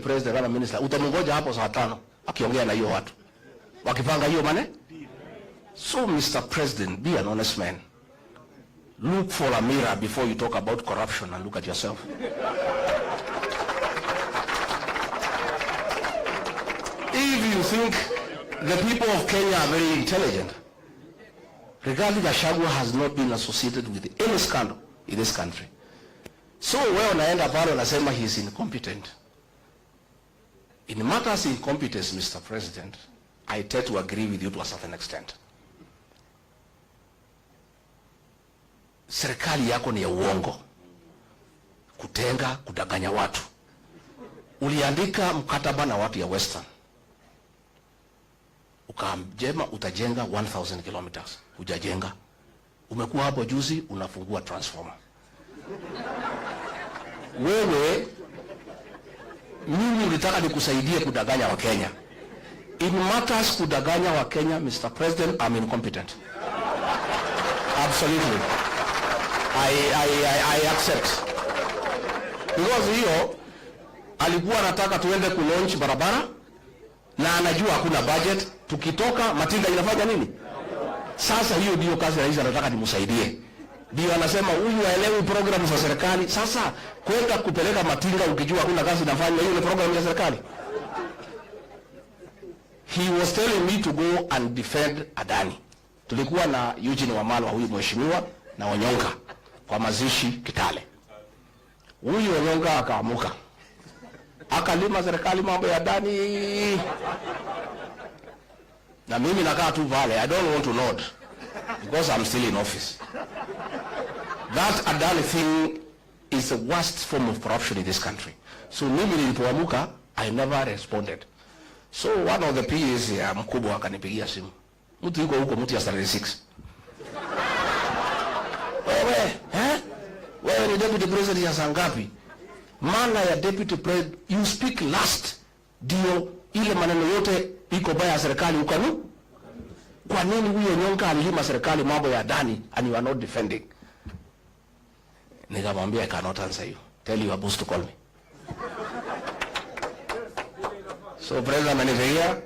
president kama minister, utamungoja hapo saa 5 akiongea na hiyo watu wakipanga hiyo mane. So Mr. President, be an honest man. Look for a mirror before you talk about corruption and look at yourself. If you think the people of Kenya are very intelligent, Rigathi Gachagua has not been associated with any scandal in this country. So wewe unaenda pale unasema he is incompetent. In matters of incompetence, Mr. President, I tend to agree with you to a certain extent. Serikali yako ni ya uongo, kutenga, kudanganya watu. Uliandika mkataba na watu ya Western, ukaamjema utajenga 1000 kilometers, hujajenga. Umekuwa hapo juzi unafungua transformer. Wewe mimi ulitaka nikusaidie kudanganya wa Kenya. In matters kudanganya wa Kenya, Mr. President, I'm incompetent. Absolutely. I accept. Because hiyo alikuwa anataka tuende kulaunch barabara na anajua hakuna budget, tukitoka matinga inafanya nini? Sasa hiyo ndio kazi rais anataka nimsaidie. Ndio anasema huyu haelewi programu za serikali. Sasa kwenda kupeleka matinga ukijua hakuna kazi inafanya, hiyo ni programu ya serikali. He was telling me to go and defend Adani. Tulikuwa na Eugene Wamalwa, huyu mheshimiwa, na Onyonga kwa mazishi Kitale. Huyu Onyonga akaamuka, akalima serikali mambo ya Adani, na mimi nakaa tu pale. I don't want to nod because I'm still in office. That Adani thing is the worst form of corruption in this country. So mimi nilipoamuka, I never responded. So one of the PAs ya mkubwa akanipigia simu. Mtu yuko huko, mtu ya 36. Wewe ni deputy president ya sangapi? Maana ya deputy president, you speak last. Dio ile maneno yote iko baya serikali ukanu. Kwa nini huyo Nyonga alilima serikali mambo ya Adani and you are not defending? Nikamwambia I cannot answer you. Tell your boss to call me. So president ananiambia,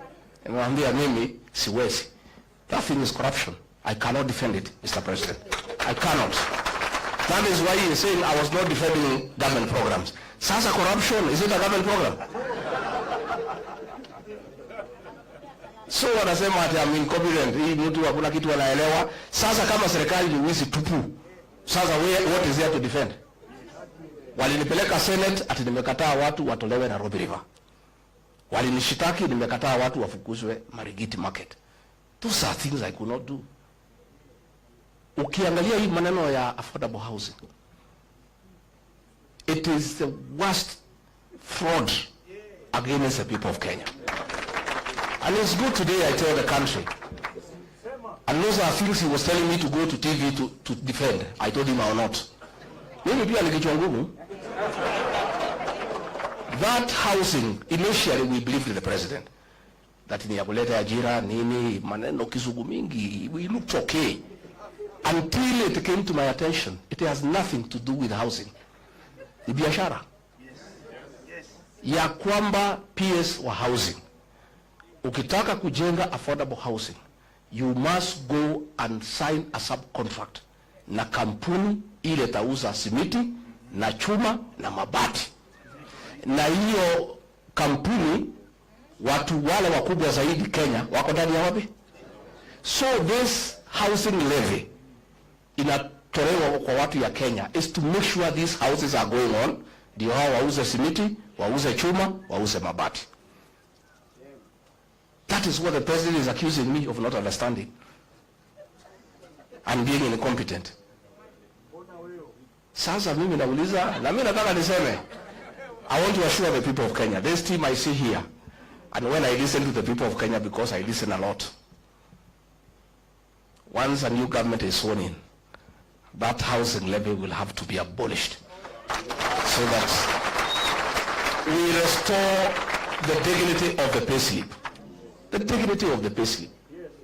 nimwambia mimi siwezi. That thing is corruption. I cannot defend it, Mr. President. I cannot. That is why he is saying I was not defending government programs. Sasa corruption, is it a government program? So wanasema ati I'm incompetent. Hii mtu hakuna kitu anaelewa. Sasa kama serikali ni wizi tupu, sasa what is there to defend? Walinipeleka Senate ati nimekataa watu watolewe na Nairobi River. Walinishitaki nimekataa watu wafukuzwe Marigiti Market. Those are things I could not do. Ukiangalia hii maneno ya affordable housing, it is the worst fraud against the people of Kenya. And it's good today I tell the country. And those are things he was telling me to go to TV to defend. I told him I will not. Mimi pia nikichwa ngumu. That housing, initially we believed in the president. That ni ya kuleta ajira, nini, maneno kizungu mingi, we looked okay. Until it came to my attention, it has nothing to do with housing. Ni biashara. Ya kwamba PS wa housing. Ukitaka kujenga affordable housing, you must go and sign a subcontract na kampuni ile tauza simiti na chuma na mabati. Na hiyo kampuni watu wale wakubwa zaidi Kenya wako ndani ya wapi? So this housing levy inatolewa kwa watu ya Kenya is to make sure these houses are going on, ndio hao wauze simiti, wauze chuma, wauze mabati. That is what the president is accusing me of not understanding and being incompetent. Sasa mimi nauliza, na mimi nataka niseme, I want to assure the people of Kenya, this team I see here, and when I listen to the people of Kenya, because I listen a lot, once a new government is sworn in, that housing levy will have to be abolished so that we restore the dignity of the payslip. The dignity of the payslip.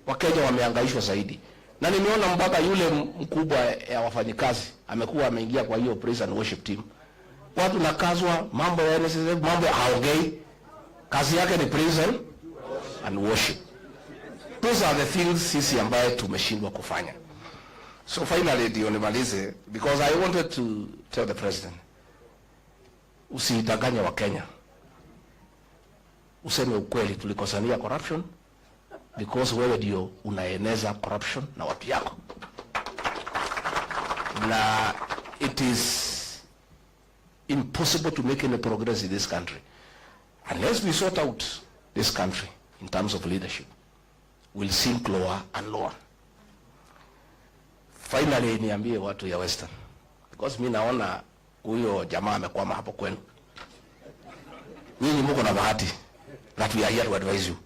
Wakenya wamehangaishwa zaidi. Na nimeona mpaka yule mkubwa ya wafanyikazi amekuwa ameingia kwa hiyo praise and worship team. Watu nakazwa mambo ya NSSF, mambo haongei. Kazi yake ni praise and worship. Those are the things sisi ambaye tumeshindwa kufanya. So finally ndio nimalize, because I wanted to tell the president, usidanganya wa Kenya, useme ukweli, tulikosania corruption, because wewe ndio unaeneza corruption na watu yako, na it is impossible to make any progress in this country unless we sort out this country in terms of leadership. We'll sink lower and lower. Finally niambie watu ya Western, because mimi naona huyo jamaa amekwama hapo kwenu. Nyinyi mko na bahati that we are here to advise you.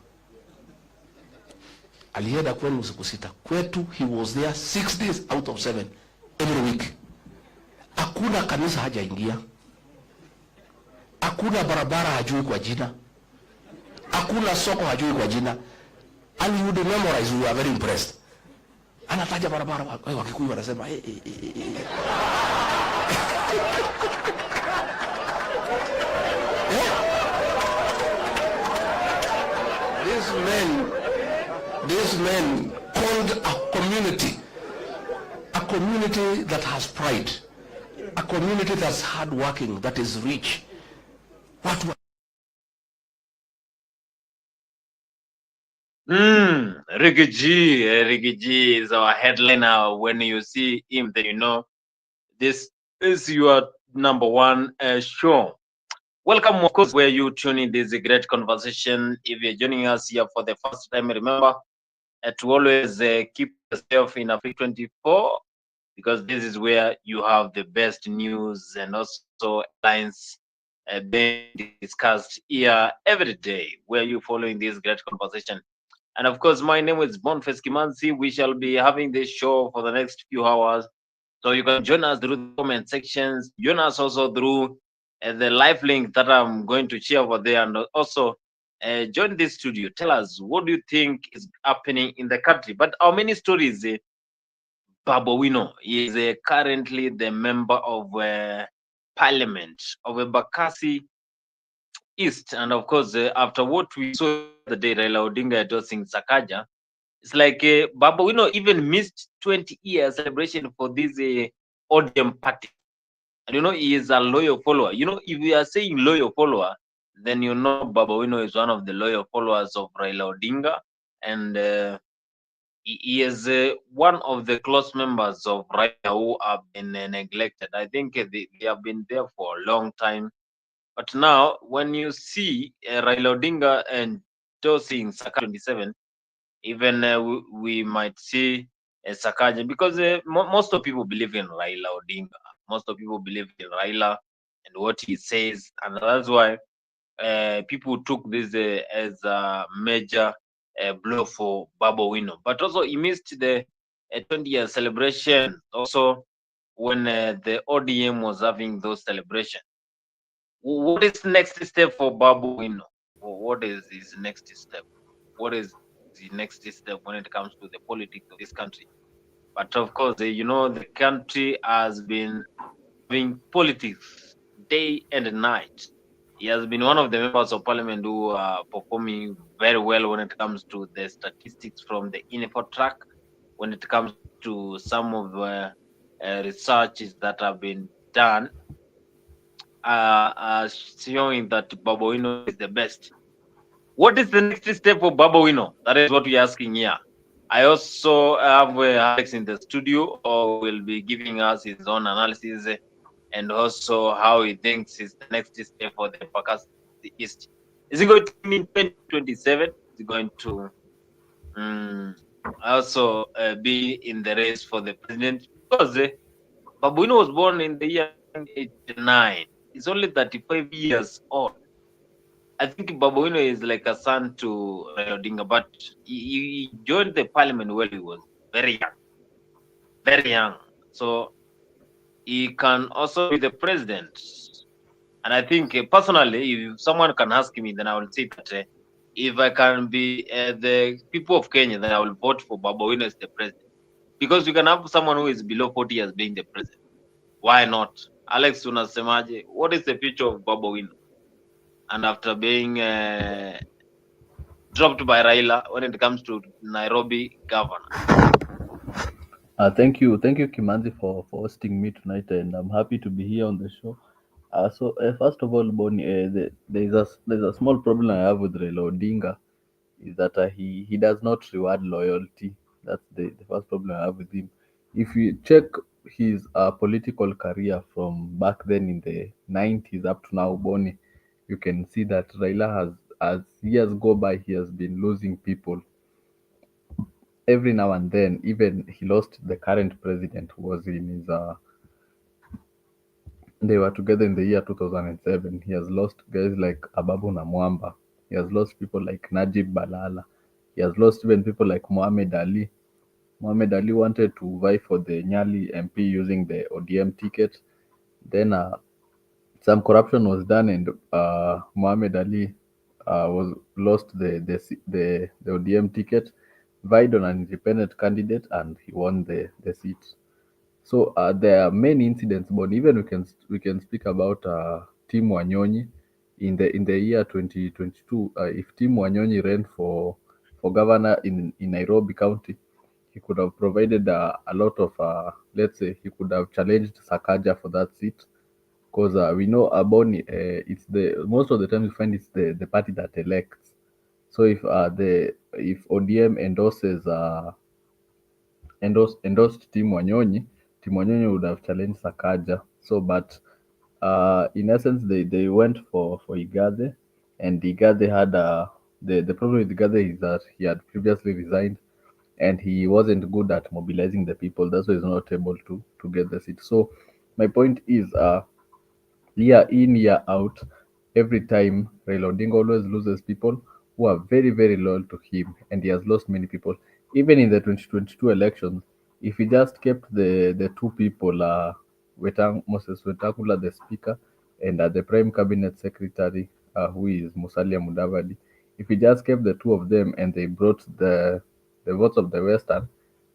Alienda kwenu usiku sita, kwetu he was there 6 days out of 7 every week. Hakuna kanisa hajaingia, hakuna barabara hajui kwa jina, hakuna soko hajui kwa jina, and you would memorize. We are very impressed. Anataja barabara, Wakikuyu wanasema These men called a community that has pride, a community that's hardworking, that is rich. Ricky G is our headliner. When you see him, then you know this is your number one show. Welcome, of course, where you tune in. This is a great conversation. If you're joining us here for the first time, remember to always keep yourself in Africa 24, because this is where you have the best news and also lines being discussed here every day, where you're following this great conversation. And of course, my name is Boniface Kimanzi. We shall be having this show for the next few hours. So you can join us through the comment sections. Join us also through the live link that I'm going to share over there. And also join this studio. Tell us, what do you think is happening in the country? But our many stories, Babu Owino is currently the member of Parliament of Embakasi East. And of course, after what we saw the day, Raila Odinga endorsing Sakaja, it's like Babu Owino even missed 20 years celebration for this ODM party. And you know, he is a loyal follower. You know, if we are saying loyal follower, then you know Babu Owino is one of the loyal followers of Raila Odinga. And he is one of the close members of Raila who have been neglected. I think they have been there for a long time. But now, when you see Raila Odinga endorsing Sakaja 27, even we might see Sakaja, because most of people believe in Raila Odinga. Most of people believe in Raila and what he says, and that's why people took this as a major blow for Babu Owino. But also, he missed the 20-year celebration. Also, when the ODM was having those celebrations. What is next step for Babu Owino? What is his next step? What is the next step when it comes to the politics of this country? But of course, you know, the country has been having politics day and night. He has been one of the members of parliament who are performing very well when it comes to the statistics from the info track, when it comes to some of the researches that have been done, showing that Babu Owino is the best. What is the next step for Babu Owino? That is what we're asking here. I also have Alex in the studio, who will be giving us his own analysis and also how he thinks is the next step for the Embakasi East. Is it going to mean 2027? Is it going to also be in the race for the president? Because Babu Owino was born in the year 1989. He's only 35 years old. I think Babu Owino is like a son to Raila Odinga, but he joined the parliament when he was very young. Very young. So he can also be the president. And I think personally, if someone can ask me, then I will say that if I can be the people of Kenya, then I will vote for Babu Owino as the president. Because you can have someone who is below 40 years being the president. Why not? Alex, unasemaje? What is the future of Babu Owino? and after being dropped by Raila when it comes to Nairobi governor. Thank you, Kimanzi, for hosting me tonight, and I'm happy to be here on the show. First of all, Bonnie, there's a small problem I have with Raila Odinga is that he does not reward loyalty. That's the first problem I have with him. If you check his political career from back then in the 90s up to now, Bonnie, you can see that Raila has, as years go by, he has been losing people every now and then. Even he lost the current president who was in his they were together in the year 2007. He has lost guys like Ababu Namwamba. He has lost people like Najib Balala. He has lost even people like Muhammad Ali. Muhammad Ali wanted to vie for the Nyali MP using the ODM ticket. Then some corruption was done, and Muhammad Ali was lost the ODM ticket, vied on an independent candidate, and he won the seat. So there are many incidents, but even we can speak about Tim Wanyonyi in the year 2022. If Tim Wanyonyi ran for governor in Nairobi County, he could have provided a lot of let's say he could have challenged Sakaja for that seat, because we know Aboni, it's the most of the time you find it's the party that elects. So if ODM endorsed Tim Wanyonyi would have challenged Sakaja. So, but in essence, they went for Igade, and Igade had the problem with Igade is that he had previously resigned, and he wasn't good at mobilizing the people. That's why he's not able to get the seat. So, my point is, year in, year out, every time Raila Odinga always loses people who are very, very loyal to him, and he has lost many people. Even in the 2022 elections, if he just kept the two people, Moses Wetangula, the speaker, and the prime cabinet secretary, who is Musalia Mudavadi, if he just kept the two of them and they brought the votes of the Western,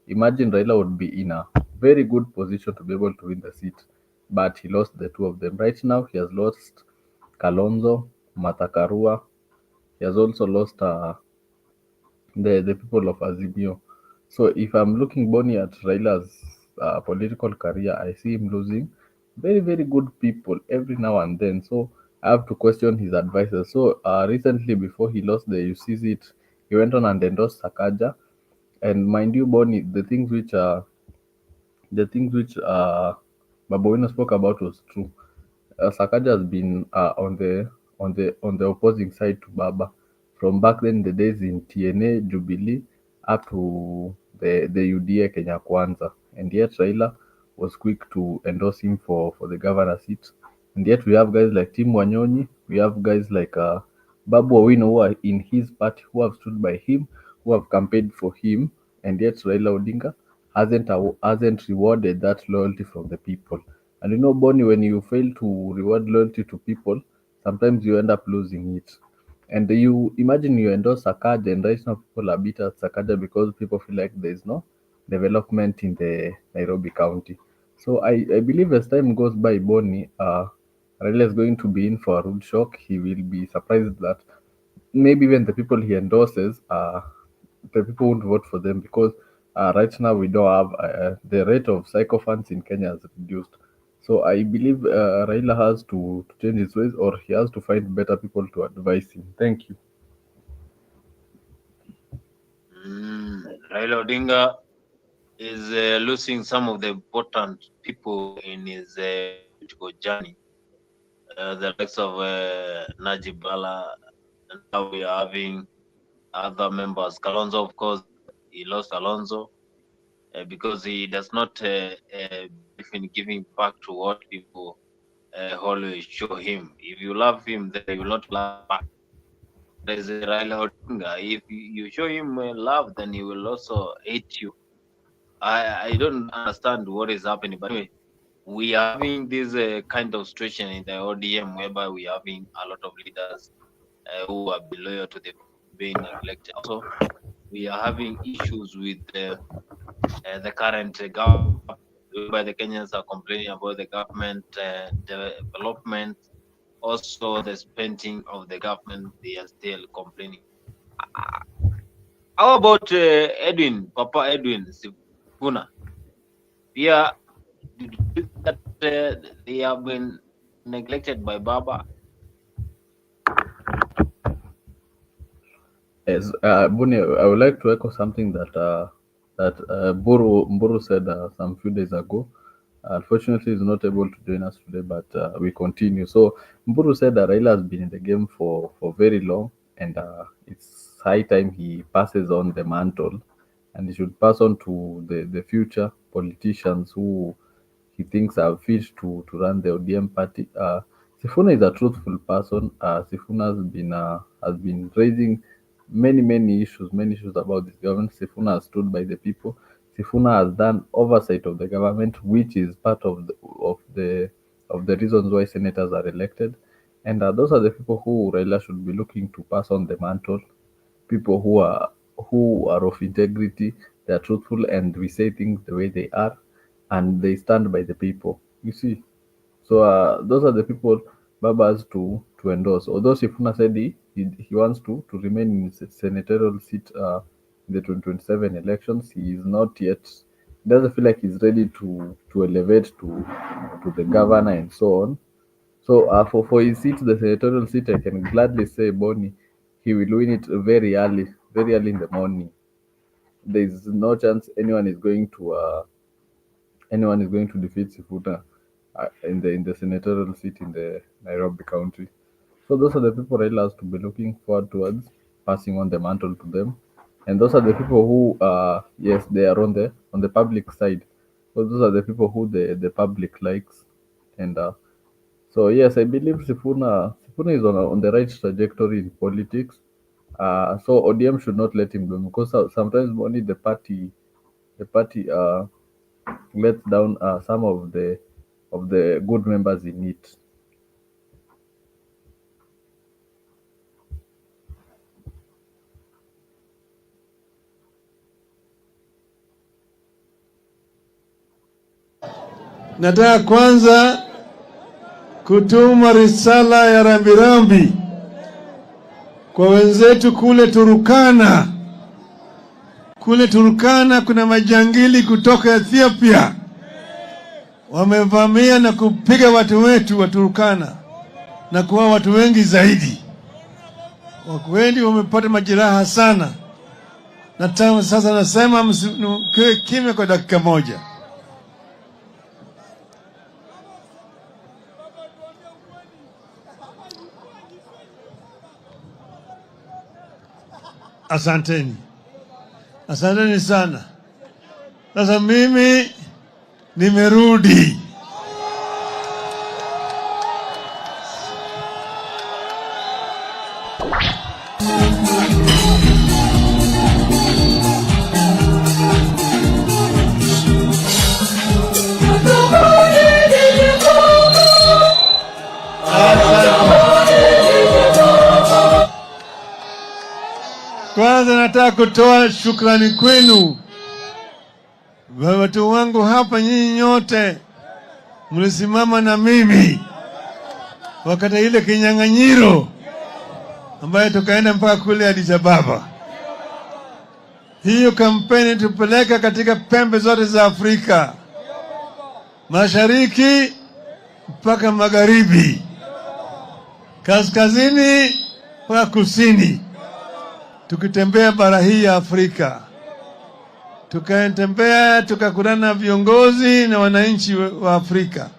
imagine Raila would be in a very good position to be able to win the seat, but he lost the two of them. Right now, he has lost Kalonzo, Matakarua. He has also lost the people of Azimio. So if I'm looking Bonnie at Raila's political career, I see him losing very, very good people every now and then. So I have to question his advices. So recently, before he lost the UC seat, he went on and endorsed Sakaja. And mind you, Bonnie, the things which Babu Owino spoke about was true. Sakaja has been on the opposing side to Baba from back then in the days in TNA Jubilee up to the UDA Kenya Kwanza, and yet Raila was quick to endorse him for the governor seat. And yet we have guys like Tim Wanyonyi, we have guys like Babu Owino who are in his party who have stood by him, who have campaigned for him, and yet Raila Odinga hasn't rewarded that loyalty from the people. And you know, Bonnie, when you fail to reward loyalty to people, sometimes you end up losing it. And you imagine you endorse Sakaja, and right now people are bitter at Sakaja because people feel like there is no development in the Nairobi County. So I believe as time goes by, Bonnie, Raila is going to be in for a rude shock. He will be surprised that maybe even the people he endorses, the people won't vote for them because right now we don't have the rate of psychophants in Kenya has reduced. So I believe Raila has to change his ways, or he has to find better people to advise him. Thank you. Raila Odinga is losing some of the important people in his political journey. The likes of Najib Bala, and now we are having other members. Kalonzo, of course, he lost Alonzo because he does not believe in giving back to what people always show him. If you love him, then he will not love back. There's Raila Odinga. If you show him love, then he will also hate you. I don't understand what is happening, but anyway, we are having this kind of situation in the ODM whereby we are having a lot of leaders who are loyal to the being neglected. Also, we are having issues with the current government, whereby the Kenyans are complaining about the government development. also the spending of the government, they are still complaining. How about Edwin, Papa Edwin Sifuna? Yeah, did you think that they have been neglected by Baba? Yes, Buni, I would like to echo something that Mburu said some few days ago. Unfortunately, he's not able to join us today, but we continue. So Mburu said that Raila has been in the game for very long, and it's high time he passes on the mantle, and he should pass on to the future politicians who he thinks are fit to run the ODM party. Sifuna is a truthful person. Sifuna has been raising many issues about this government. Sifuna has stood by the people. Sifuna has done oversight of the government, which is part of the reasons why senators are elected. And those are the people who Raila should be looking to pass on the mantle. People who are of integrity, they are truthful, and we say things the way they are, and they stand by the people. You see, so those are the people Baba has to endorse. Although Sifuna said he wants to remain in his senatorial seat in the 2027 elections, he is not yet. He doesn't feel like he's ready to elevate to the governor and so on. So for his seat, the senatorial seat, I can gladly say Bonnie, he will win it very early in the morning. There is no chance anyone is going to defeat Sifuna in the senatorial seat in the Nairobi County. So those are the people Raila has to be looking forward towards passing on the mantle to them, and those are the people who, yes, they are on the public side. So those are the people who the public likes, and so yes, I believe Sifuna is on the right trajectory in politics. So ODM should not let him go because sometimes only the party lets down some of the good members in it. Nataka kwanza kutuma risala ya rambirambi kwa wenzetu kule Turukana. Kule Turukana kuna majangili kutoka Ethiopia wamevamia na kupiga watu wetu wa Turukana na kuwa watu wengi zaidi. Watu wengi wamepata majeraha sana, na tangu sasa nasema msiwe kimya kwa dakika moja. Asanteni, asanteni sana. Sasa mimi nimerudi. Kwanza nataka kutoa shukrani kwenu watu wangu hapa, nyinyi nyote mlisimama na mimi wakati ile kinyang'anyiro ambayo tukaenda mpaka kule Addis Ababa. Hiyo kampeni tupeleka katika pembe zote za Afrika, mashariki mpaka magharibi, kaskazini mpaka kusini, tukitembea bara hii ya Afrika. Tukatembea tukakutana na viongozi na wananchi wa Afrika,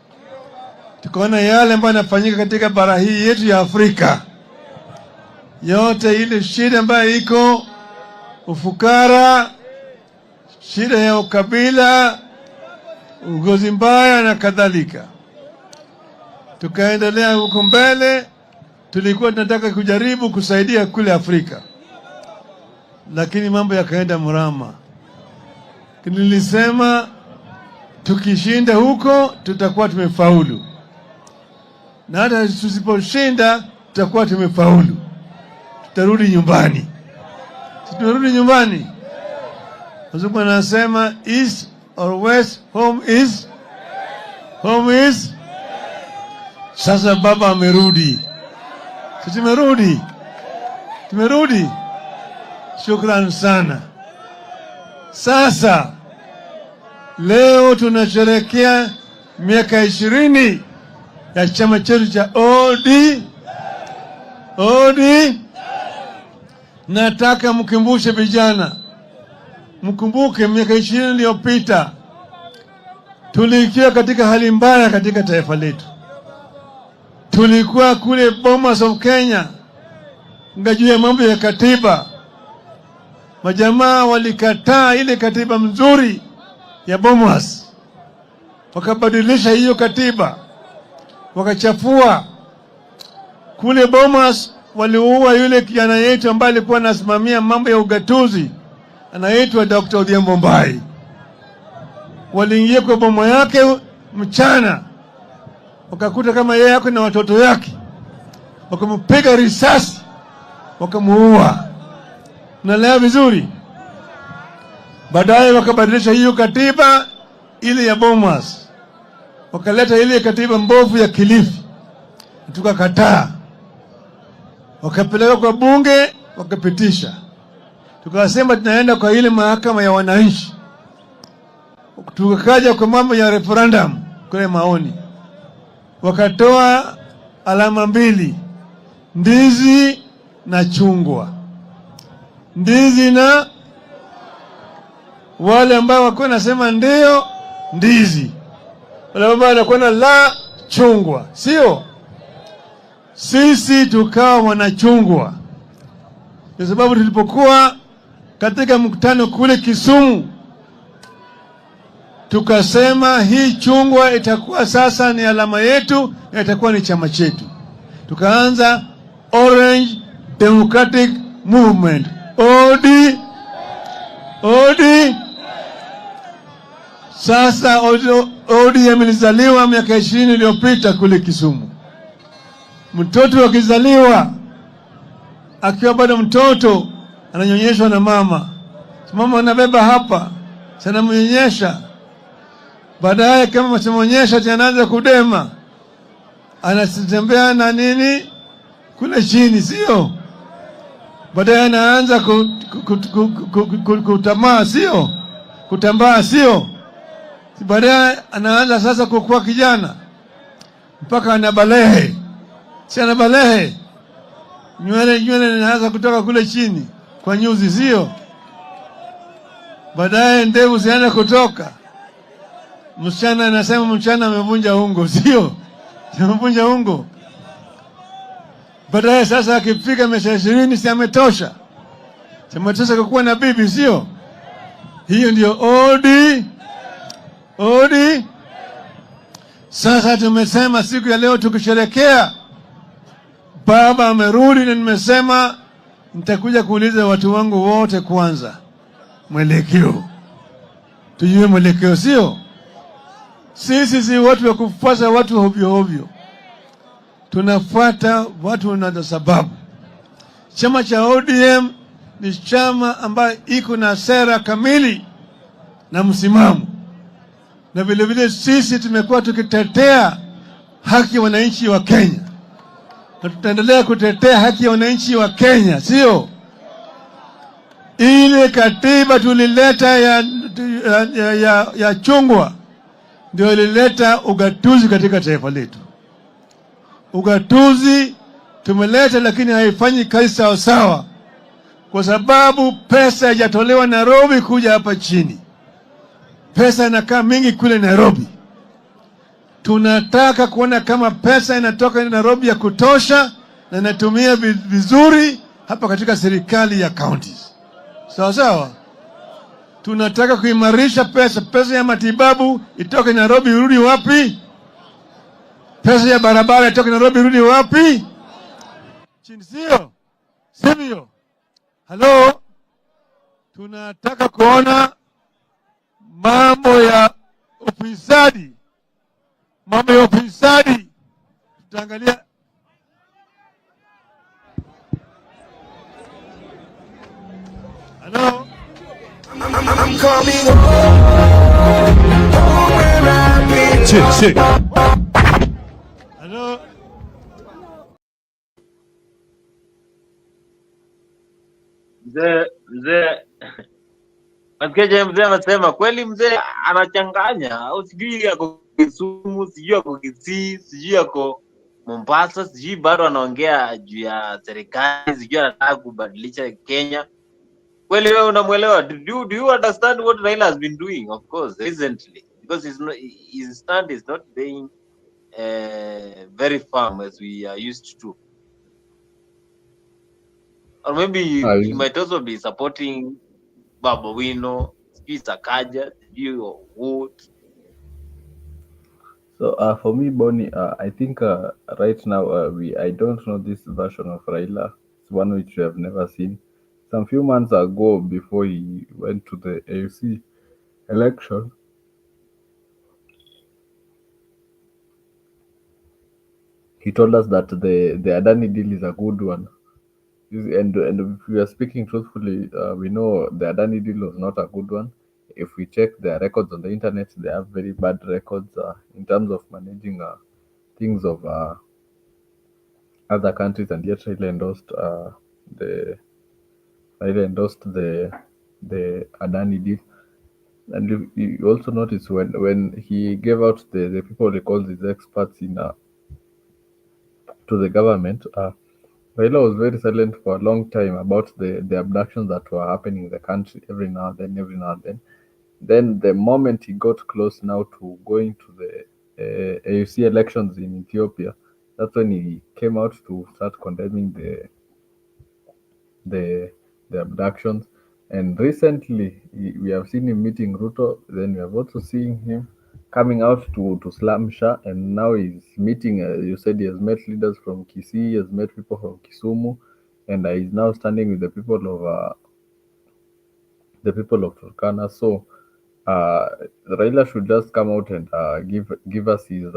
tukaona yale ambayo yanafanyika katika bara hii yetu ya Afrika yote, ile shida ambayo iko, ufukara, shida ya ukabila, ugozi mbaya na kadhalika. Tukaendelea huko mbele, tulikuwa tunataka kujaribu kusaidia kule Afrika, lakini mambo yakaenda mrama. Nilisema tukishinda huko tutakuwa tumefaulu, na hata tusiposhinda tutakuwa tumefaulu, tutarudi nyumbani. Tutarudi nyumbani. Wazungu wanasema east or west, home is. Sasa baba amerudi. Sisi tumerudi. Shukran sana. Sasa leo tunasherehekea miaka 20 ya chama chetu cha OD. Nataka mkumbushe vijana, mkumbuke miaka 20 iliyopita tulikuwa katika hali mbaya katika taifa letu. Tulikuwa kule Bomas of Kenya, ngajua mambo ya katiba. Majamaa walikataa ile katiba mzuri ya Bomas, wakabadilisha hiyo katiba, wakachafua. Kule Bomas waliua yule kijana yetu ambaye alikuwa anasimamia mambo ya ugatuzi, anaitwa Dr. Odhiambo Mbai. Waliingia kwa boma yake mchana, wakakuta kama yeye yako na watoto yake, wakampiga risasi, wakamuua. Naelewa vizuri. Baadaye wakabadilisha hiyo katiba ile ya Bomas, wakaleta ile katiba mbovu ya Kilifi, tukakataa. Wakapeleka kwa bunge, wakapitisha. Tukasema tunaenda kwa ile mahakama ya wananchi. Tukakaja kwa mambo ya referendum, kwa maoni. Wakatoa alama mbili, ndizi na chungwa. Ndizi na wale ambao wako nasema ndio ndizi, wale ambao wanakuwa na la chungwa, sio? Sisi tukawa wanachungwa, kwa sababu tulipokuwa katika mkutano kule Kisumu, tukasema hii chungwa itakuwa sasa ni alama yetu na itakuwa ni chama chetu. Tukaanza Orange Democratic Movement, OD. Sasa OD ilizaliwa miaka 20 iliyopita kule Kisumu. Mtoto akizaliwa, akiwa bado mtoto, ananyonyeshwa na mama. Mama anabeba hapa, sana mnyonyesha. Baadaye kama msimonyesha anaanza kudema, anatembea na nini kule chini, sio? Baadaye anaanza kutamaa, sio? Kutambaa, sio? Baadaye anaanza sasa kukua kijana mpaka anabalehe. Si anabalehe, nywele inaanza kutoka kule chini kwa nyuzi, sio? Baadaye ndevu zinaanza kutoka. Msichana anasema msichana amevunja ungo, sio? Amevunja ungo. Baadaye sasa akifika miaka 20 si ametosha. Ametosha kuwa na bibi, sio? Hiyo ndio OD. Sasa tumesema siku ya leo tukisherehekea baba amerudi, na nimesema nitakuja kuuliza watu wangu wote kwanza mwelekeo. Tujue mwelekeo, sio? Sisi si watu wa kufuata watu ovyo. Tunafuata watu na sababu. Chama cha ODM ni chama ambayo iko na sera kamili na msimamo. Na vile vile sisi tumekuwa tukitetea haki ya wananchi wa Kenya. Na tutaendelea kutetea haki ya wananchi wa Kenya, sio? Ile katiba tulileta ya chungwa ndio ilileta ugatuzi katika taifa letu. Ugatuzi tumeleta, lakini haifanyi kazi sawa sawa, kwa sababu pesa haijatolewa Nairobi kuja hapa chini. Pesa inakaa mingi kule Nairobi. Tunataka kuona kama pesa inatoka Nairobi ya kutosha na inatumia vizuri hapa katika serikali ya counties. Sawa sawa. Tunataka kuimarisha pesa ya matibabu itoke Nairobi irudi wapi? Pesa ya barabara itoke Nairobi irudi wapi? Chini, sio? Sivyo? Hello? Tunataka kuona mambo ya ufisadi. Tutaangalia. Hello? I'm coming home where I've been. Check. Hello? Mzee Sakaja mzee anasema kweli mzee anachanganya, au sijui yako Kisumu, sijui yako Kisii, sijui yako Mombasa, sijui bado anaongea juu ya serikali, sijui anataka kubadilisha Kenya. Kweli wewe unamuelewa? Do you understand what Raila has been doing? Of course, recently, because his stand is not being very firm as we are used to. Or maybe he might also be supporting Babu Owino, Sakaja, what? So for me, Bonnie, I think right now I don't know this version of Raila. It's one which we have never seen. Some few months ago, before he went to the AUC election, he told us that the Adani deal is a good one. And if we are speaking truthfully, we know the Adani deal was not a good one. If we check their records on the internet, they have very bad records in terms of managing things of other countries, and yet Raila endorsed the Adani deal. And you also notice when he gave out the people he calls his experts in to the government, Raila was very silent for a long time about the abductions that were happening in the country every now and then. Then the moment he got close now to going to the AUC elections in Ethiopia, that's when he came out to start condemning the abductions. And recently, we have seen him meeting Ruto. Then we have also seen him coming out to slam Shah, and now he's meeting. You said he has met leaders from Kisii, he has met people from Kisumu, and he's now standing with the people of Turkana. So Raila should just come out and give us his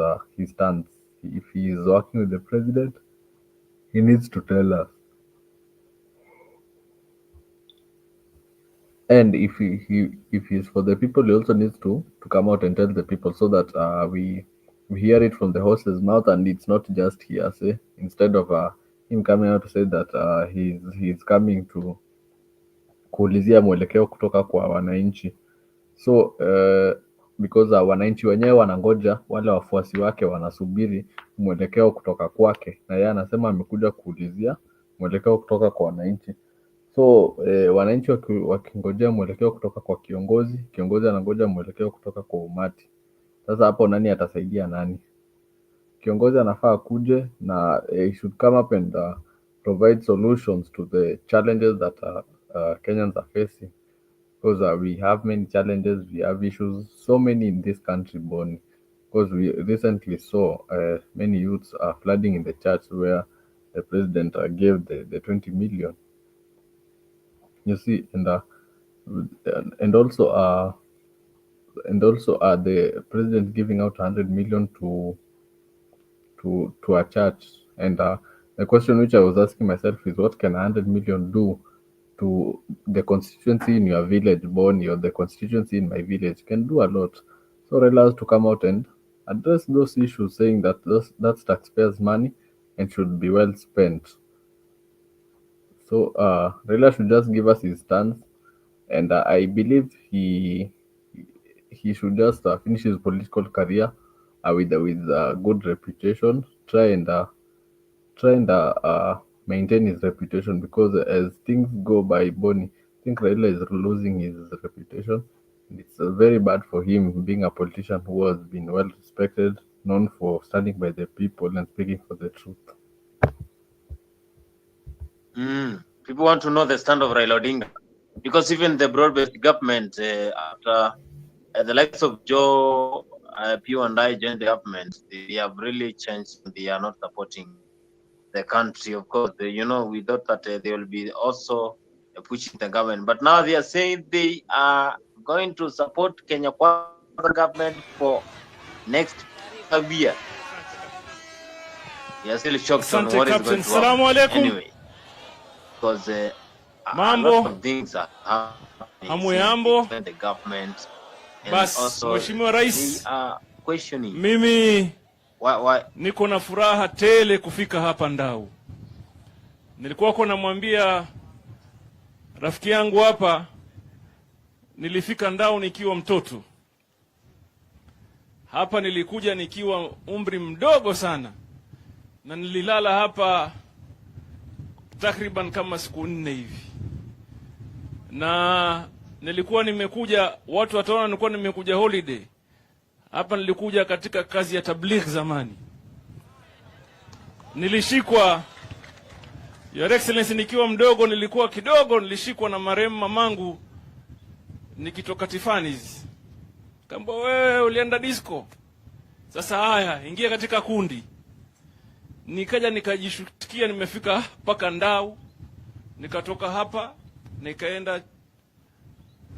stance. If he is working with the president, he needs to tell us. And if he's for the people, he also needs to come out and tell the people, so that we hear it from the horse's mouth, and it's not just hearsay. Instead of him coming out to say that he's coming to kuulizia mwelekeo kutoka kwa wananchi. So because wananchi wenyewe wanangoja, wale wafuasi wake wanasubiri mwelekeo kutoka kwake, na yeye anasema amekuja kuulizia mwelekeo kutoka kwa wananchi. So wananchi wakingojea mwelekeo kutoka kwa kiongozi anangoja mwelekeo kutoka kwa umati. Sasa hapo nani atasaidia nani? Kiongozi anafaa kuje na he should come up and provide solutions to the challenges that Kenyans are facing, because we have many challenges, we have issues, so many in this country, Bonnie. Because we recently saw many youths are flooding in the church where the president gave the 20 million. You see, and also the president giving out 100 million to a church. And the question which I was asking myself is, what can 100 million do to the constituency in your village, Bonnie, or the constituency in my village? Can do a lot. So Raila has to come out and address those issues, saying that that's taxpayers' money and should be well spent. So Raila should just give us his stance, and I believe he should just finish his political career with a good reputation. Try and maintain his reputation, because as things go by, Bonnie, I think Raila is losing his reputation. And it's very bad for him, being a politician who has been well respected, known for standing by the people and speaking for the truth. People want to know the stand of Raila Odinga, because even the broad-based government, after the likes of Joe, Pew and I joined the government, they have really changed. They are not supporting the country. Of course, we thought that they will be also pushing the government, but now they are saying they are going to support Kenya Kwanza government for next 5 years. They are still shocked on what is going to happen. Anyway, because a lot of things are happening in the government, and also they are questioning. Mimi why niko na furaha tele kufika hapa Ndau. Nilikuwa namwambia Rafiki yangu hapa, nilifika Ndau nikiwa mtoto. Hapa nilikuja nikiwa umri mdogo sana, na nililala hapa takriban kama siku 4 hivi. Na nilikuwa nimekuja, watu wataona nilikuwa nimekuja holiday. Hapa nilikuja katika kazi ya tabligh zamani. Nilishikwa, Your Excellency, nikiwa mdogo, nilikuwa kidogo, nilishikwa na marehemu mamangu nikitoka Tiffany's. Kamba, wewe ulienda disco. Sasa haya, ingia katika kundi. Nikaja nikajishukia nimefika paka Ndau. Nikatoka hapa, nikaenda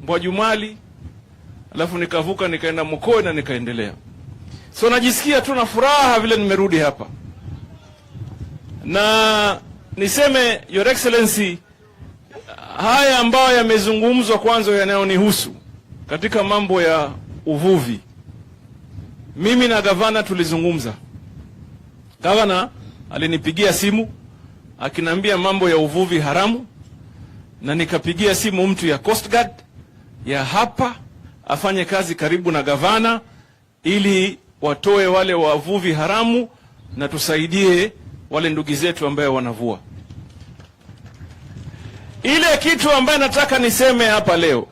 Mbwajumali, alafu nikavuka nikaenda Mkoe na nikaendelea. So najisikia tu na furaha vile nimerudi hapa. Na niseme Your Excellency, haya ambayo yamezungumzwa kwanza yanayonihusu katika mambo ya uvuvi. Mimi na gavana tulizungumza. Gavana alinipigia simu akiniambia mambo ya uvuvi haramu, na nikapigia simu mtu ya Coast Guard ya hapa afanye kazi karibu na gavana ili watoe wale wavuvi haramu na tusaidie wale ndugu zetu ambao wanavua. Ile kitu ambayo nataka niseme hapa leo,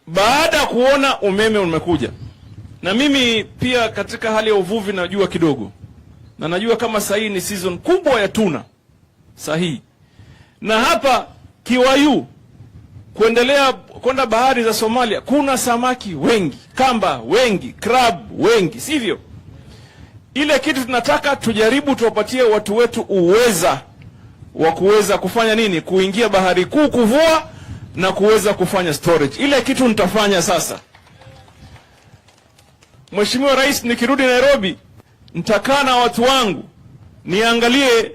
baada ya kuona umeme umekuja, na mimi pia katika hali ya uvuvi najua kidogo, na najua kama sahi ni season kubwa ya tuna sahi, na hapa Kiwayu kuendelea kwenda bahari za Somalia kuna samaki wengi, kamba wengi, crab wengi, sivyo? Ile kitu tunataka tujaribu tuwapatie watu wetu uweza wa kuweza kufanya nini? Kuingia bahari kuu kuvua na kuweza kufanya storage. Ile kitu nitafanya sasa. Mheshimiwa Rais, nikirudi Nairobi nitakaa na watu wangu niangalie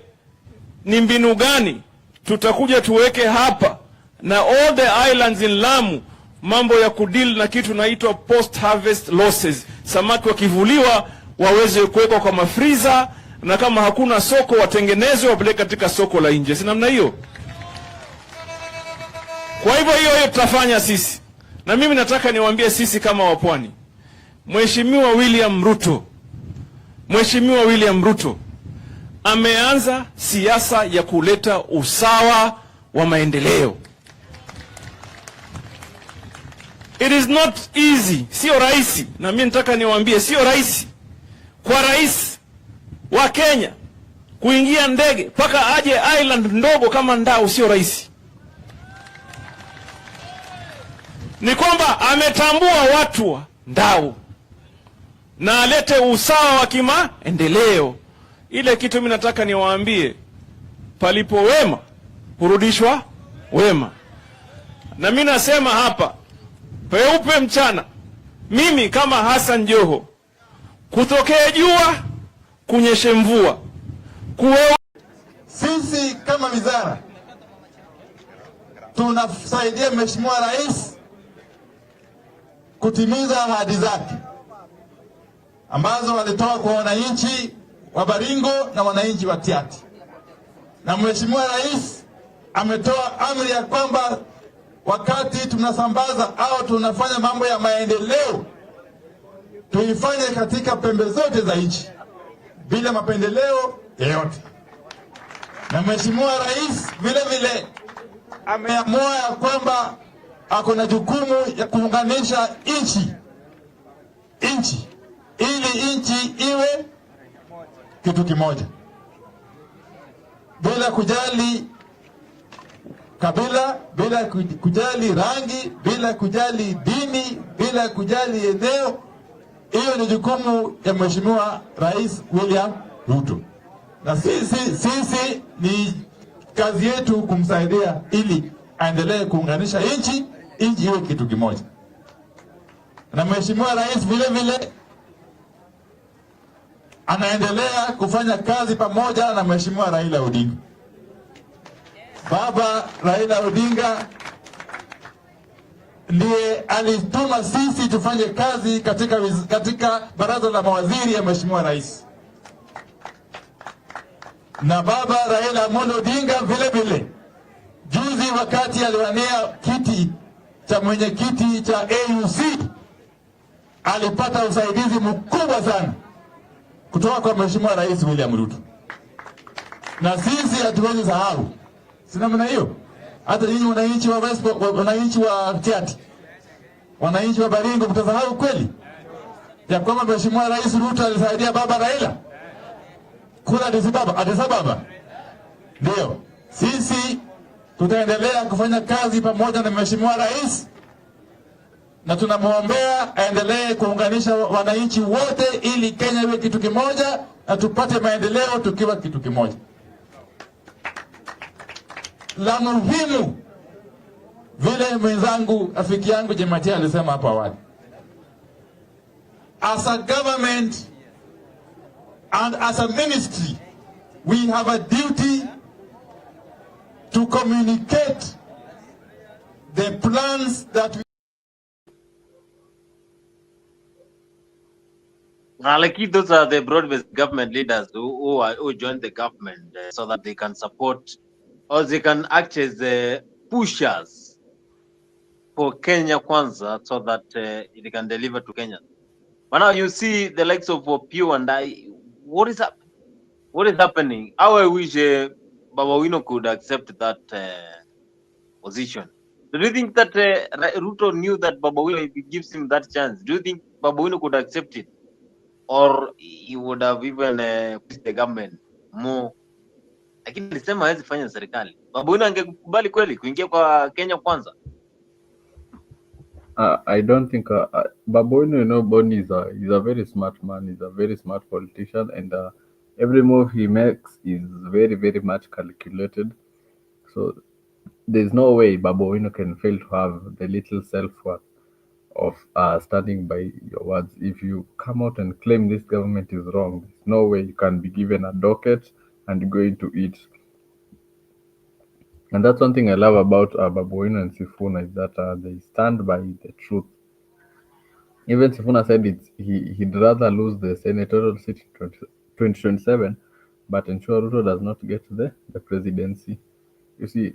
ni mbinu gani tutakuja tuweke hapa na all the islands in Lamu, mambo ya kudeal na kitu naitwa post harvest losses. Samaki wakivuliwa waweze kuwekwa kwa mafriza, na kama hakuna soko watengenezwe wapeleke katika soko la nje. Si namna hiyo? Kwa hivyo hiyo tutafanya sisi. Na mimi nataka niwaambie sisi kama wapwani, Mheshimiwa William Ruto ameanza siasa ya kuleta usawa wa maendeleo. It is not easy, sio rahisi. Na mimi nataka niwaambie sio rahisi kwa rais wa Kenya kuingia ndege paka aje island ndogo kama Ndau, sio rahisi. Ni kwamba ametambua watu wa Ndau na alete usawa wa kimaendeleo. Ile kitu mimi nataka niwaambie, palipo wema hurudishwa wema. Na mimi nasema hapa peupe mchana, mimi kama Hassan Joho, kutokea jua kunyeshe mvua, sisi kama wizara tunasaidia Mheshimiwa Rais kutimiza ahadi zake ambazo walitoa kwa wananchi wa Baringo na wananchi wa Tiaty. Na Mheshimiwa Rais ametoa amri ya kwamba wakati tunasambaza au tunafanya mambo ya maendeleo, tuifanye katika pembe zote za nchi bila mapendeleo yoyote. Na Mheshimiwa Rais vile vile ameamua ya kwamba ako na jukumu ya kuunganisha nchi ili nchi iwe kitu kimoja, bila kujali kabila, bila kujali rangi, bila kujali dini, bila kujali eneo. Hiyo ni jukumu ya Mheshimiwa Rais William Ruto, na sisi ni kazi yetu kumsaidia ili aendelee kuunganisha nchi iwe kitu kimoja. Na Mheshimiwa Rais vile vile anaendelea kufanya kazi pamoja na Mheshimiwa Raila Odinga. Baba Raila Odinga ndiye alituma sisi tufanye kazi katika baraza la mawaziri ya Mheshimiwa Rais. Na Baba Raila Odinga vile vile juzi Rigiji wakati aliwania kiti cha mwenyekiti cha AUC alipata usaidizi mkubwa sana kutoka kwa Mheshimiwa Rais William Ruto, na sisi hatuwezi sahau. Sina maana hiyo. Hata nyinyi wananchi wa West, wananchi wa Tiati, wananchi wa Baringo, mtasahau kweli ya kwamba Mheshimiwa Rais Ruto alisaidia baba Raila kula Addis Ababa? Ndio sisi tutaendelea kufanya kazi pamoja na Mheshimiwa Rais, na tunamwombea aendelee kuunganisha wananchi wote ili Kenya iwe kitu kimoja na tupate maendeleo tukiwa kitu kimoja. La muhimu, vile mwenzangu rafiki yangu Jematia alisema hapo awali, as a government and as a ministry we have a duty to communicate the plans that we like those are the broad-based government leaders who joined the government so that they can support or they can act as pushers for Kenya Kwanza so that it can deliver to Kenya. But now you see the likes of Pio and I, what is happening? What is happening? How I wish Babu Owino could accept that position. Do you think that Ruto knew that Babu Owino, if he gives him that chance, do you think Babu Owino could accept it? Or he would have even pushed the government more? Lakini alisema hawezi fanya serikali. Babu Owino angekubali kweli kuingia kwa Kenya Kwanza? I don't think Babu Owino, you know, Boni is a very smart man. He's a very smart politician, and every move he makes is very, very much calculated. So there's no way Babu Owino can fail to have the little self-worth of standing by your words. If you come out and claim this government is wrong, there's no way you can be given a docket and go into it. And that's one thing I love about Babu Owino and Sifuna, is that they stand by the truth. Even Sifuna said he'd rather lose the senatorial seat in 2027, but ensure Ruto does not get the presidency. You see,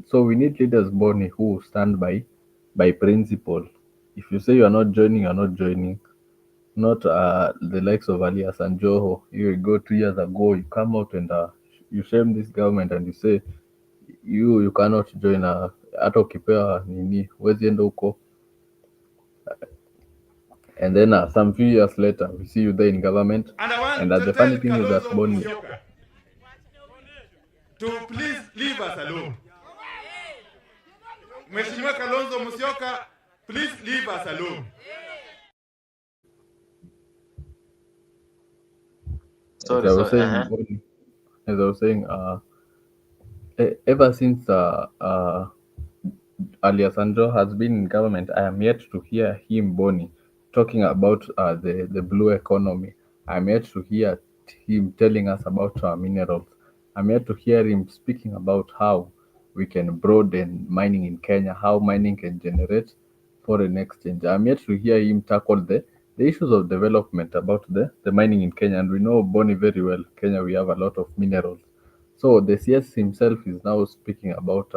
so we need leaders, Boni, who stand by principle. If you say you are not joining, you are not joining. Not the likes of Alias and Joho. You go 2 years ago, you come out and you shame this government and you say you cannot join. Hata ukipewa nini huwezi enda huko. And then some few years later, we see you there in government. And the funny thing is that Boni, to please leave us alone. Mheshimiwa Kalonzo Musyoka, please leave us alone. As I was saying, ever since Alias Sanjo has been in government, I am yet to hear him, Boni, talking about the blue economy. I'm yet to hear him telling us about minerals. I'm yet to hear him speaking about how we can broaden mining in Kenya, how mining can generate foreign exchange. I'm yet to hear him tackle the issues of development about the mining in Kenya. And we know Boni very well, Kenya, we have a lot of minerals. So the CS himself is now speaking about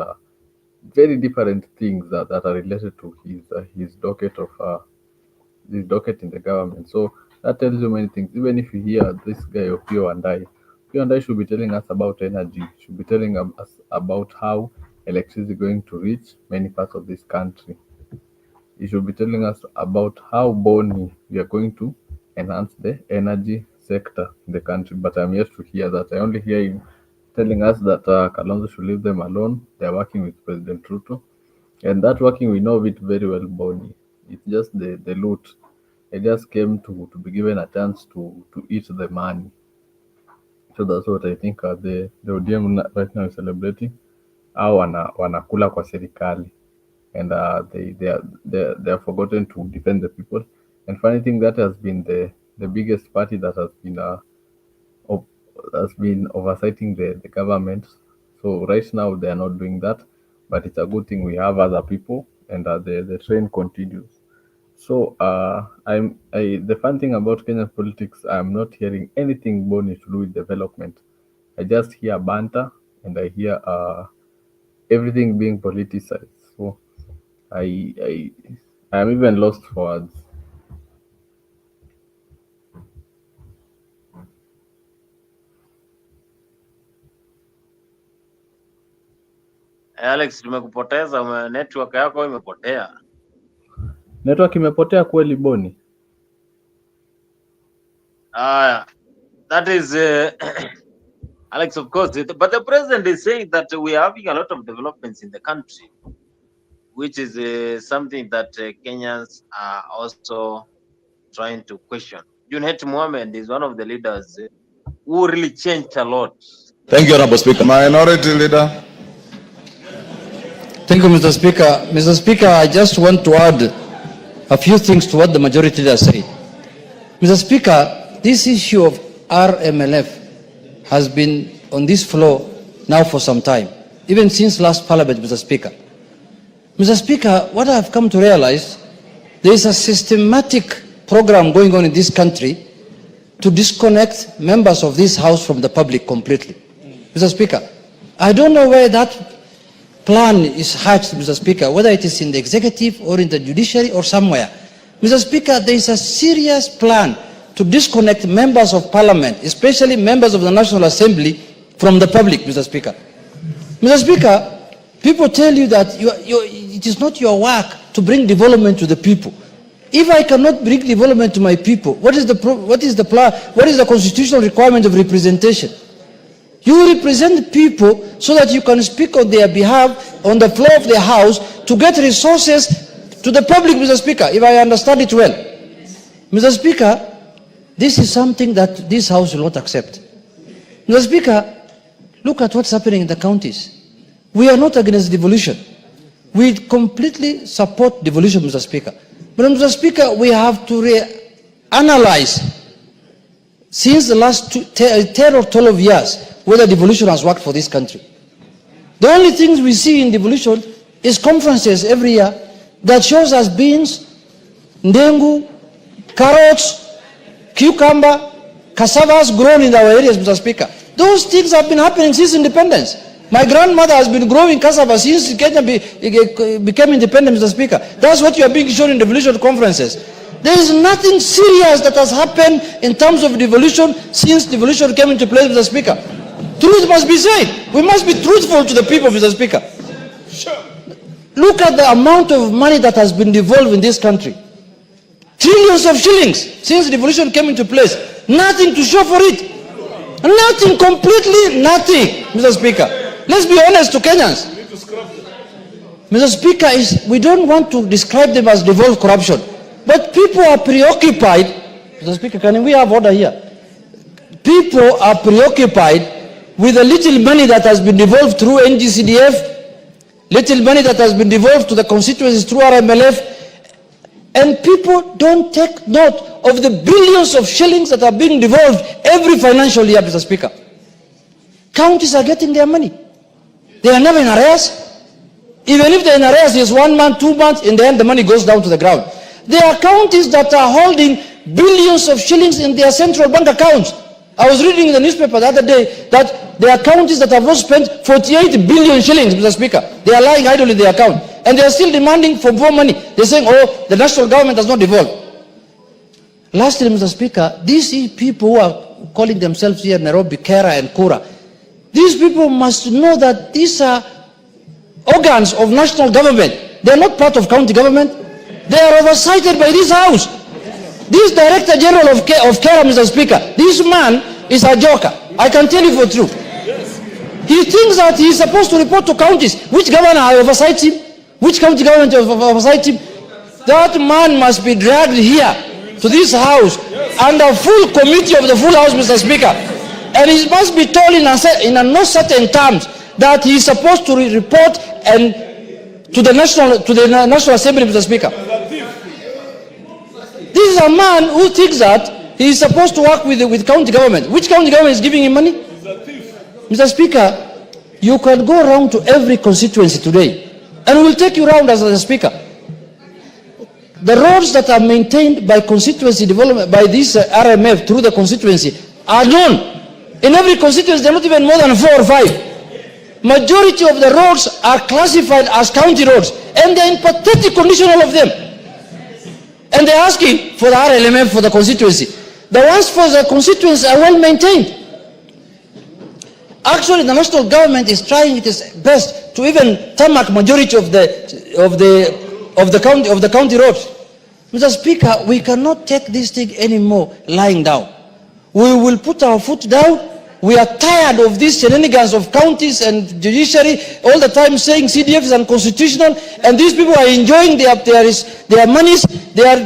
very different things that are related to his docket of this docket in the government. So that tells you many things. Even if you hear this guy of Pio and I should be telling us about energy, should be telling us about how electricity is going to reach many parts of this country. He should be telling us about how Boni we are going to enhance the energy sector in the country. But I'm yet to hear that. I only hear him telling us that Kalonzo should leave them alone. They're working with President Ruto. And that working, we know of it very well, Boni. It's just the loot. They just came to be given a chance to eat the money. So that's what I think the ODM right now is celebrating. Au wanakula kwa serikali. And they are forgotten to defend the people. And funny thing, that has been the biggest party that has been oversighting the government. So right now they are not doing that, but it's a good thing we have other people, and the train continues. So the fun thing about Kenyan politics, I'm not hearing anything Boni to do with development. I just hear banter, and I hear everything being politicized. So I am even lost for words. Alex, tumekupoteza, network yako imepotea. Network imepotea kweli Boni? That is Alex, of course, but the president is saying that we are having a lot of developments in the country, which is something that Kenyans are also trying to question. Junet Mohammed is one of the leaders who really changed a lot. Thank you, Honorable Speaker. Minority Leader. Thank you, Mr. Speaker. Mr. Speaker, I just want to add a few things to what the majority leader said. Mr. Speaker, this issue of RMLF has been on this floor now for some time, even since last Parliament, Mr. Speaker. Mr. Speaker, what I have come to realize, there is a systematic program going on in this country to disconnect members of this House from the public completely. Mr. Speaker, I don't know where that plan is hatched, Mr. Speaker, whether it is in the executive or in the judiciary or somewhere. Mr. Speaker, there is a serious plan to disconnect members of Parliament, especially members of the National Assembly, from the public, Mr. Speaker. Mr. Speaker, people tell you that it is not your work to bring development to the people. If I cannot bring development to my people, what is the plan? What is the constitutional requirement of representation? You represent people so that you can speak on their behalf on the floor of the House to get resources to the public, Mr. Speaker, if I understand it well. Mr. Speaker, this is something that this House will not accept. Mr. Speaker, look at what's happening in the counties. We are not against devolution. We completely support devolution, Mr. Speaker. But Mr. Speaker, we have to analyze since the last 10 or 12 years whether devolution has worked for this country. The only things we see in devolution is conferences every year that shows us beans, ndengu, carrots, cucumber, cassavas grown in our areas, Mr. Speaker. Those things have been happening since independence. My grandmother has been growing cassava since Kenya became independent, Mr. Speaker. That's what you are being shown in devolution conferences. There is nothing serious that has happened in terms of devolution since devolution came into place, Mr. Speaker. Truth must be said. We must be truthful to the people, Mr. Speaker. Sure. Look at the amount of money that has been devolved in this country. Trillions of shillings since devolution came into place. Nothing to show for it. Nothing, completely nothing, Mr. Speaker. Let's be honest to Kenyans. Mr. Speaker, we don't want to describe them as devolved corruption. But people are preoccupied. Mr. Speaker, can we have order here? People are preoccupied with the little money that has been devolved through NGCDF, little money that has been devolved to the constituencies through RMLF, and people don't take note of the billions of shillings that are being devolved every financial year, Mr. Speaker. Counties are getting their money. They are never in arrears. Even if they're in arrears, there's 1 month, 2 months, in the end the money goes down to the ground. There are counties that are holding billions of shillings in their central bank accounts. I was reading in the newspaper the other day that there are counties that have not spent 48 billion shillings, Mr. Speaker. They are lying idle in their account. And they are still demanding for more money. They're saying, oh, the national government has not devolved. Lastly, Mr. Speaker, these people who are calling themselves here Nairobi, Kera and Kura, these people must know that these are organs of national government. They are not part of county government. They are oversighted by this House. This Director General of Kera, Mr. Speaker, this man is a joker. I can tell you for truth. He thinks that he is supposed to report to counties. Which governor oversights him? Which county government oversights him? That man must be dragged here to this House under full committee of the full House, Mr. Speaker. And he must be told in no certain terms that he is supposed to report and to the National Assembly, Mr. Speaker. This is a man who thinks that he is supposed to work with county government. Which county government is giving him money? Mr. Speaker, you can go around to every constituency today, and we'll take you around as a Speaker. The roads that are maintained by constituency development, by this RMF through the constituency, are known. In every constituency, there are not even more than 4 or 5. Majority of the roads are classified as county roads, and they're in pathetic condition, all of them. And they're asking for the RLMF for the constituency. The ones for the constituency are well maintained. Actually, the national government is trying its best to even tarmac majority of the county roads. Mr. Speaker, we cannot take this thing anymore lying down. We will put our foot down. We are tired of these shenanigans of counties and judiciary all the time saying CDF is unconstitutional, and these people are enjoying their monies. They are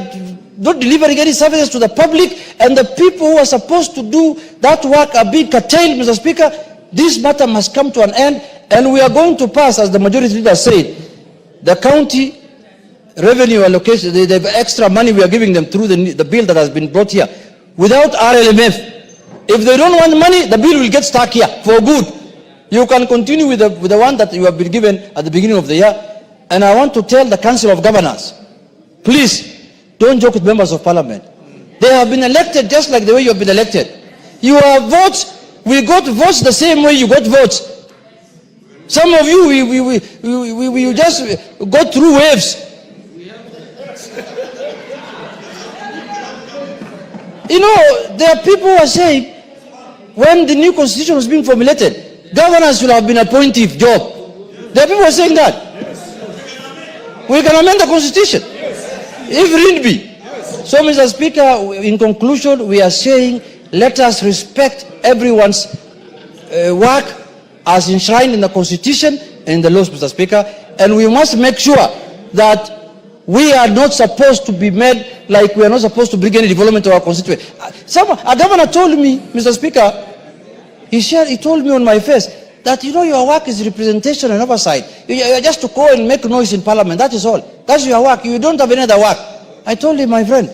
not delivering any services to the public, and the people who are supposed to do that work are being curtailed. Mr. Speaker, this matter must come to an end, and we are going to pass, as the majority leader said, the county revenue allocation, the extra money we are giving them through the bill that has been brought here, without RLMF. If they don't want money, the bill will get stuck here for good. You can continue with the one that you have been given at the beginning of the year. And I want to tell the Council of Governors, please don't joke with members of Parliament. They have been elected just like the way you have been elected. You have votes. We got votes the same way you got votes. Some of you, we just go through waves. You know, there are people who are saying, when the new constitution was being formulated, governors should have been appointed job. There are people who are saying that. We can amend the constitution, if need be. So, Mr. Speaker, in conclusion, we are saying, let us respect everyone's work as enshrined in the constitution and in the laws, Mr. Speaker, and we must make sure that we are not supposed to be made like we are not supposed to bring any development to our constituency. A governor told me, Mr. Speaker, he told me on my face that, you know, your work is representation and oversight. You are just to go and make noise in Parliament. That is all. That's your work. You don't have any other work. I told him, my friend,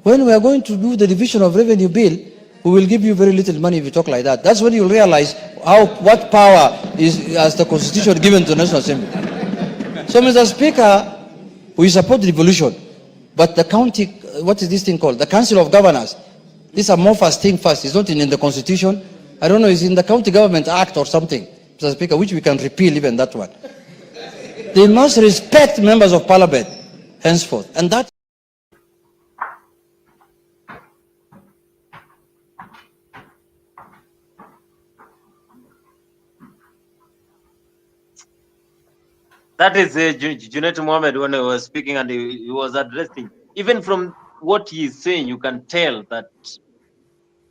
when we are going to do the division of revenue bill, we will give you very little money if you talk like that. That's when you'll realize what power is, as the constitution, given to the National Assembly. So, Mr. Speaker, we support the devolution, but the county, what is this thing called? The Council of Governors. This amorphous thing first. It's not in the constitution. I don't know, it's in the County Government Act or something, Mr. Speaker, which we can repeal even that one. They must respect members of Parliament henceforth. And that That is Junet Mohammed when he was speaking, and he was addressing. Even from what he is saying, you can tell that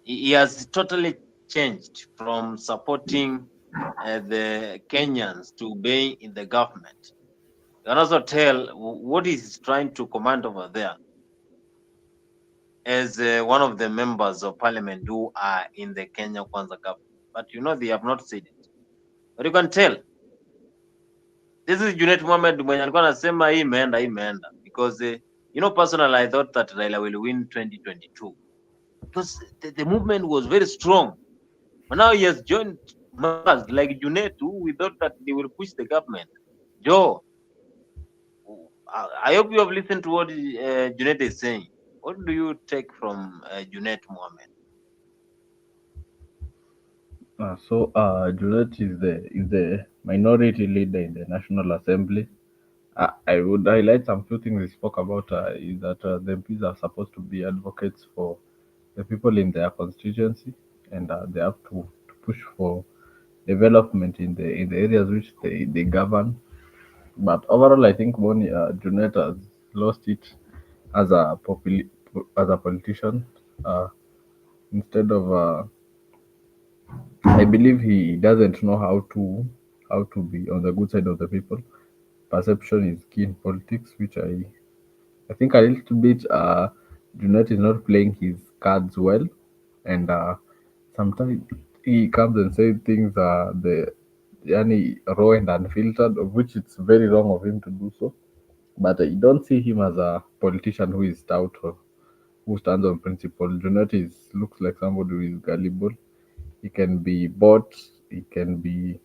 he has totally changed from supporting the Kenyans to being in the government. You can also tell what he's trying to command over there as one of the members of Parliament who are in the Kenya Kwanza government. But you know, they have not said it. But you can tell. This is Junet Mohammed mwenye alikuwa anasema hii imeenda because you know, personally I thought that Raila will win 2022 because the movement was very strong. But now he has joined members like Junet, who we thought that they will push the government. Joe, I hope you have listened to what Junet is saying. What do you take from Junet Mohammed? Junet is the minority leader in the National Assembly. I would highlight some few things he spoke about. Is that the MPs are supposed to be advocates for the people in their constituency, and they have to push for development in the areas which they govern. But overall, I think Junet has lost it as a politician. Instead of I believe he doesn't know how to be on the good side of the people. Perception is key in politics, which I think a little bit Junet is not playing his cards well, and sometimes he comes and says things raw and unfiltered, of which it's very wrong of him to do so. But I don't see him as a politician who is stout or who stands on principle. Junet looks like somebody who is gullible. He can be bought. He can do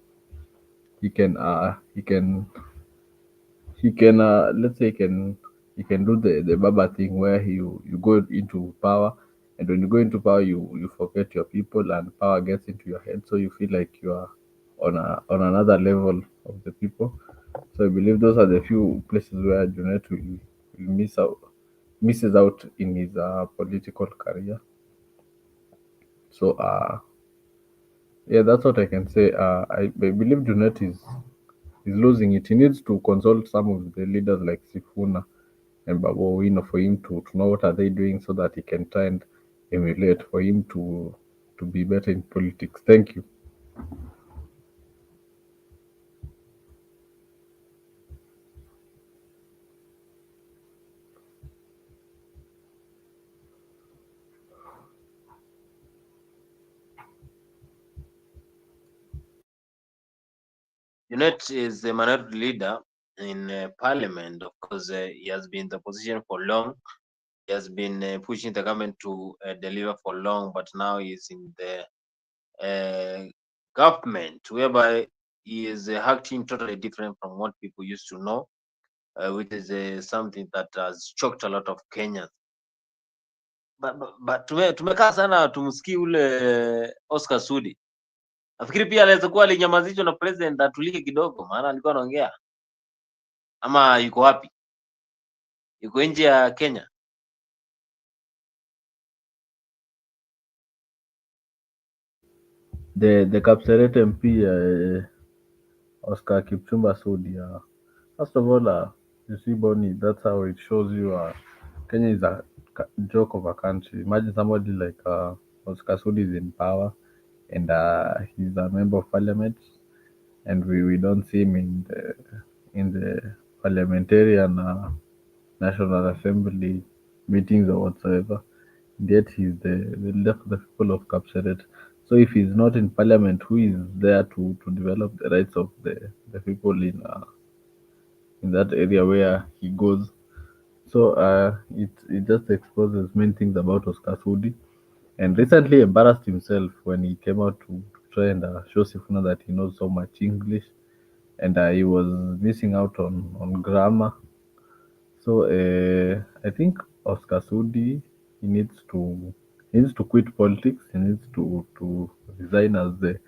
the Baba thing where you go into power And when you go into power, you forget your people, and power gets into your head, so you feel like you are on another level of the people. So I believe those are the few places where Junet will misses out in his political career. So yeah, that's what I can say. I believe Junet is losing it. He needs to consult some of the leaders like Sifuna and Babu Owino for him to know what are they doing, so that he can try and emulate for him to be better in politics. Thank you. Junet is the minority leader in Parliament. Of course, he has been in the position for long. He has been pushing the government to deliver for long, but now he's in the government, whereby he is acting totally different from what people used to know, which is something that has shocked a lot of Kenyans. But tumekaa sana tumsikii ule Oscar Sudi. Nafikiri pia anaweza kuwa alinyamazishwa na president atulie kidogo, maana alikuwa anaongea. Ama yuko wapi? Yuko nje ya Kenya? The Kapseret MP Oscar Kipchumba Sudi. First of all, you see, Bonnie, that's how it shows you Kenya is a joke of a country. Imagine somebody like Oscar Sudi is in power, and he's a member of parliament, and we don't see him in the parliamentarian National Assembly meetings or whatsoever. Yet he's the leader of the people of Kapseret. So if he's not in parliament, who is there to develop the rights of the people in that area where he goes? So it just exposes many things about Oscar Sudi, and recently embarrassed himself when he came out to try and show Sifuna that he knows so much English, and he was missing out on grammar. So I think Oscar Sudi, he needs to quit politics. He needs to resign as the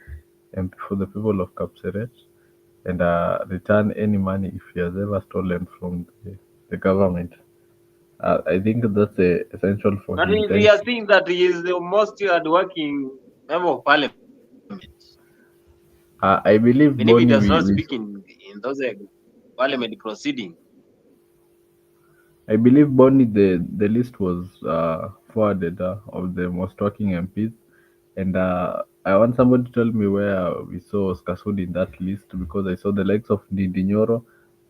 MP for the people of Kapseret, and return any money if he has ever stolen from the government. I think that's essential for But him. we are seeing that he is the most hardworking member of parliament. I believe Even if he does not speak in those parliament proceedings. I believe Bonnie, the list was forwarded of the most working MPs, and I want somebody to tell me where we saw Oscar Sudi in that list, because I saw the likes of Ndindi Nyoro,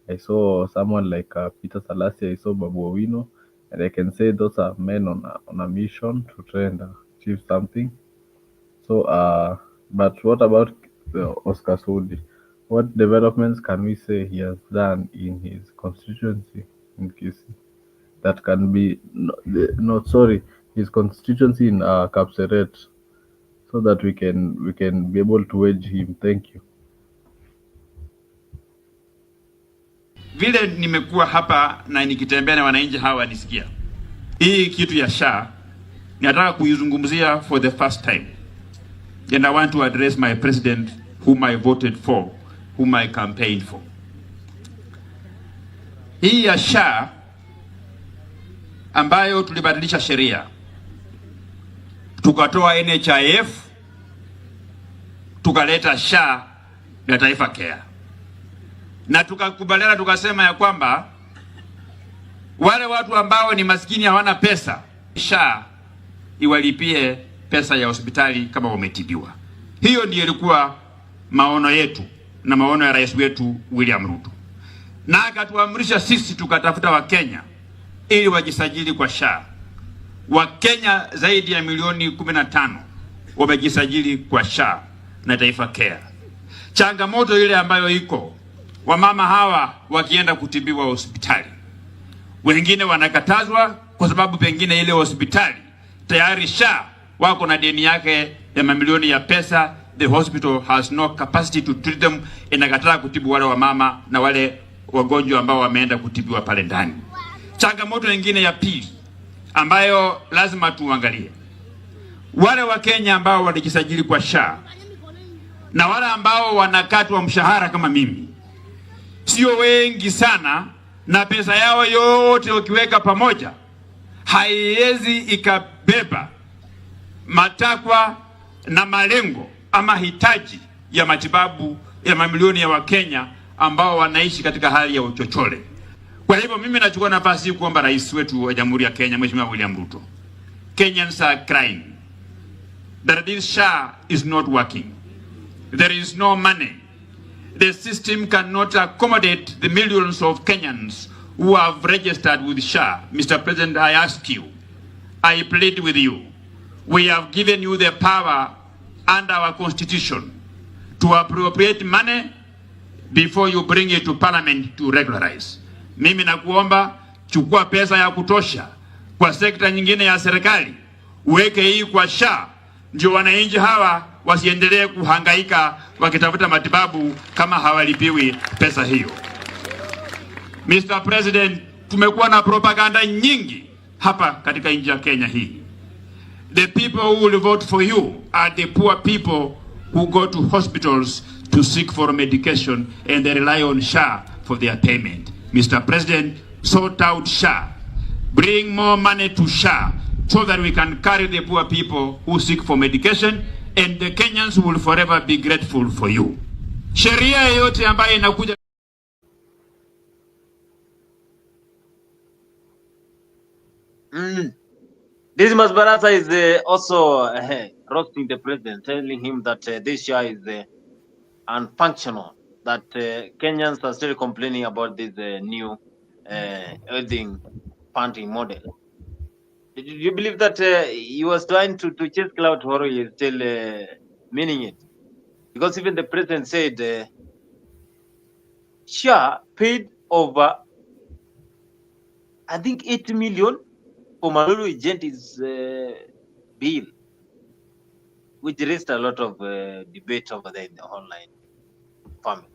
I saw someone like Peter Salasya, I saw Babu Owino, and I can say those are men on a mission to try and achieve something. So, but what about Oscar Sudi? What developments can we say he has done in his constituency in Kisii that can be his constituency in Kapseret, so that we can be able to wedge him? Thank you. Vile nimekuwa hapa na nikitembea na wananchi hawa wanisikia. Hii kitu ya SHA nataka kuizungumzia for the first time. And I want to address my president whom I voted for, whom I campaigned for. Hii ya SHA ambayo tulibadilisha sheria, tukatoa NHIF, tukaleta SHA ya Taifa Care, na tukakubaliana tukasema ya kwamba wale watu ambao ni maskini hawana pesa, SHA iwalipie pesa ya hospitali kama wametibiwa. Hiyo ndiyo ilikuwa maono yetu na maono ya rais wetu William Ruto, na akatuamrisha sisi tukatafuta Wakenya ili wajisajili kwa SHA. Wakenya zaidi ya milioni 15 wamejisajili kwa SHA na Taifa Care. Changamoto ile ambayo iko, wamama hawa wakienda kutibiwa hospitali, wengine wanakatazwa kwa sababu pengine ile hospitali tayari SHA wako na deni yake ya mamilioni ya pesa. The hospital has no capacity to treat them, inakataa kutibu wale wamama na wale wagonjwa ambao wameenda kutibiwa pale ndani. Changamoto nyingine ya pili ambayo lazima tuangalie wale wa Kenya ambao walijisajili kwa SHA na wale ambao wanakatwa mshahara kama mimi sio wengi sana, na pesa yao yote ukiweka pamoja haiwezi ikabeba matakwa na malengo ama hitaji ya matibabu ya mamilioni ya Wakenya ambao wanaishi katika hali ya uchochole. Kwa hivyo mimi nachukua nafasi hii kuomba rais wetu wa Jamhuri ya Kenya, Mheshimiwa William Ruto, Kenyans are crying that this SHA is not working. There is no money. The system cannot accommodate the millions of Kenyans who have registered with SHA. Mr. President, I ask you, I plead with you, we have given you the power under our constitution to appropriate money before you bring it to Parliament to regularize. Mimi nakuomba chukua pesa ya kutosha kwa sekta nyingine ya serikali, uweke hii kwa SHA, ndio wananchi hawa wasiendelee kuhangaika wakitafuta matibabu kama hawalipiwi pesa hiyo. Mr. President, tumekuwa na propaganda nyingi hapa katika nchi ya Kenya hii. The people who will vote for you are the poor people who go to hospitals to seek for medication and they rely on SHA for their payment. Mr. President, sort out SHA. Bring more money to SHA so that we can carry the poor people who seek for medication, and the Kenyans will forever be grateful for you. Sheria yote ambayo inakuja Dismas Barasa is also roasting the president, telling him that this SHA is unfunctional, that Kenyans are still complaining about this new earthing funding model. Do you believe that he was trying to chase clout, or he is still meaning it? Because even the president said SHA paid over, I think, 8 million for Malulu Ejenti's bill, which raised a lot of debate over there in the online family.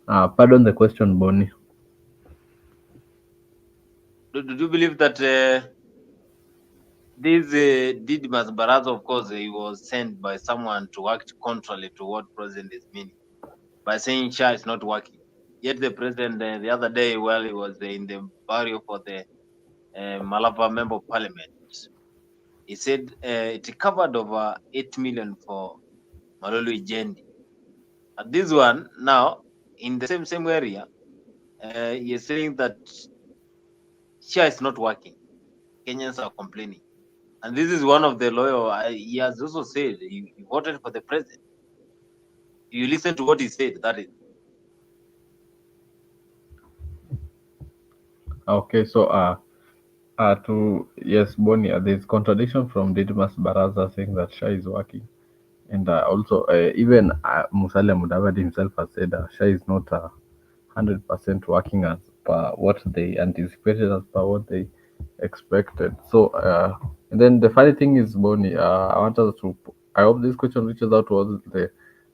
Pardon the question, Bonnie. Do you believe that this Didmas Baraza, of course, he was sent by someone to act contrary to what president is meaning by saying SHA is not working? Yet the president the other day, while he was in the burial for the Malava member of parliament, he said it covered over 8 million for Malulu Ijendi. And this one now in the same area, he is saying that SHA is not working. Kenyans are complaining. And this is one of the loyal, he has also said he voted for the president. You listen to what he said, that is. Okay, so yes, Bonnie, there's contradiction from Didmas Baraza saying that SHA is working, and also even Musalia Mudavadi himself has said SHA is not 100% working as per what they anticipated, as per what they expected. So and then the funny thing is, Bonnie, I hope this question reaches out to the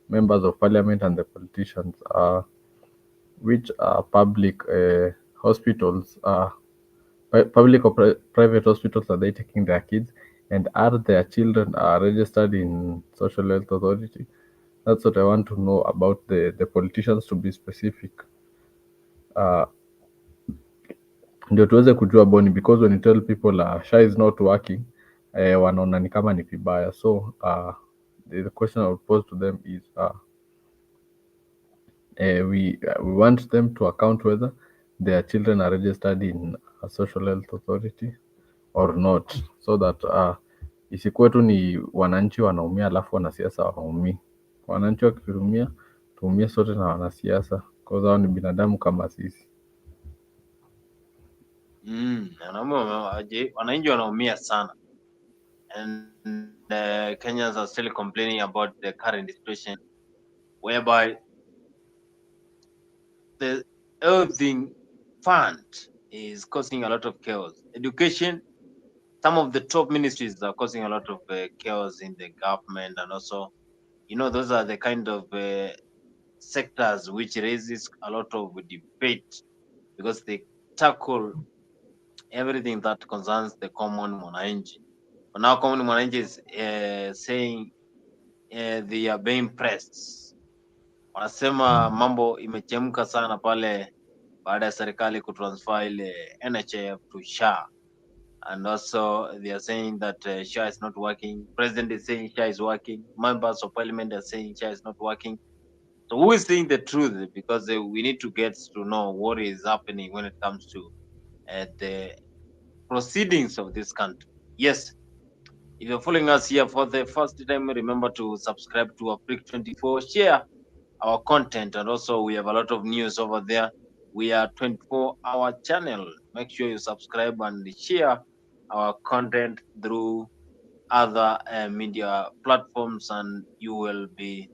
members of parliament and the politicians. Which public hospitals, public or private hospitals are they taking their kids, and are their children registered in Social Health Authority? That's what I want to know about the politicians, to be specific. Ndio tuweze kujua, Boni, because when you tell people SHA is not working, wanaona ni kama ni vibaya. So the question I would pose to them is we want them to account whether their children are registered in a Social Health Authority or not, so that isikuwe tu ni wananchi wanaumia alafu wanasiasa waumii. Wananchi wakiumia tuumie sote na wanasiasa, kwa hao ni binadamu kama sisi. Wananchi wanaumia sana, and Kenyans are still complaining about the current situation whereby the earthing fund is causing a lot of chaos. Education, some of the top ministries are causing a lot of chaos in the government, and also, those are the kind of sectors which raises a lot of debate because they tackle everything that concerns the common mwananchi. Now Common Mwananchi is saying they are being pressed. Wanasema mambo imechemka sana pale baada ya serikali kutransfer ile NHIF to SHA. And also they are saying that SHA is not working. President is saying SHA is working. Members of parliament are saying SHA is not working. So who is saying the truth? Because we need to get to know what is happening when it comes to the proceedings of this country. Yes, if you're following us here for the first time, remember to subscribe to Africa 24, share our content, and also we have a lot of news over there. We are 24-hour channel. Make sure you subscribe and share our content through other media platforms, and you will be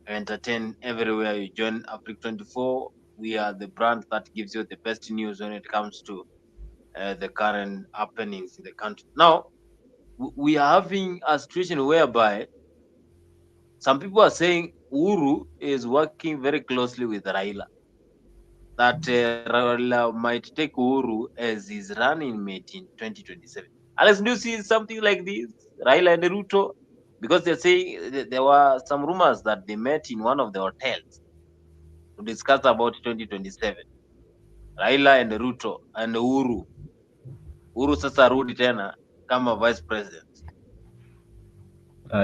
entertained everywhere you join Africa 24. We are the brand that gives you the best news when it comes to the current happenings in the country. Now, we are having a situation whereby some people are saying Uhuru is working very closely with Raila. That Raila might take Uhuru as his running mate in 2027. Alex, do you see something like this? Raila and Ruto? Because they're saying there were some rumors that they met in one of the hotels to discuss about 2027. Raila and Ruto and Uhuru. Uhuru sasa rudi tena kama vice president.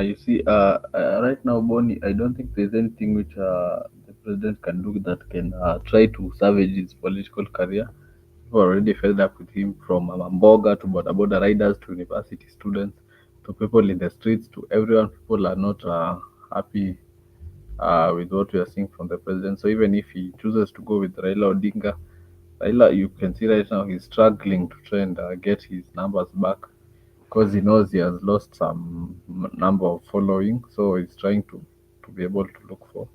You see, right now, Bonnie, I don't think there's anything which the president can do that can try to salvage his political career. People are already fed up with him, from Mamboga to border riders to university students to people in the streets to everyone. People are not happy with what we are seeing from the president. So even if he chooses to go with Raila Odinga, Raila, you can see right now he's struggling to try and get his numbers back, because he knows he has lost some number of following. So he's trying to be able to look for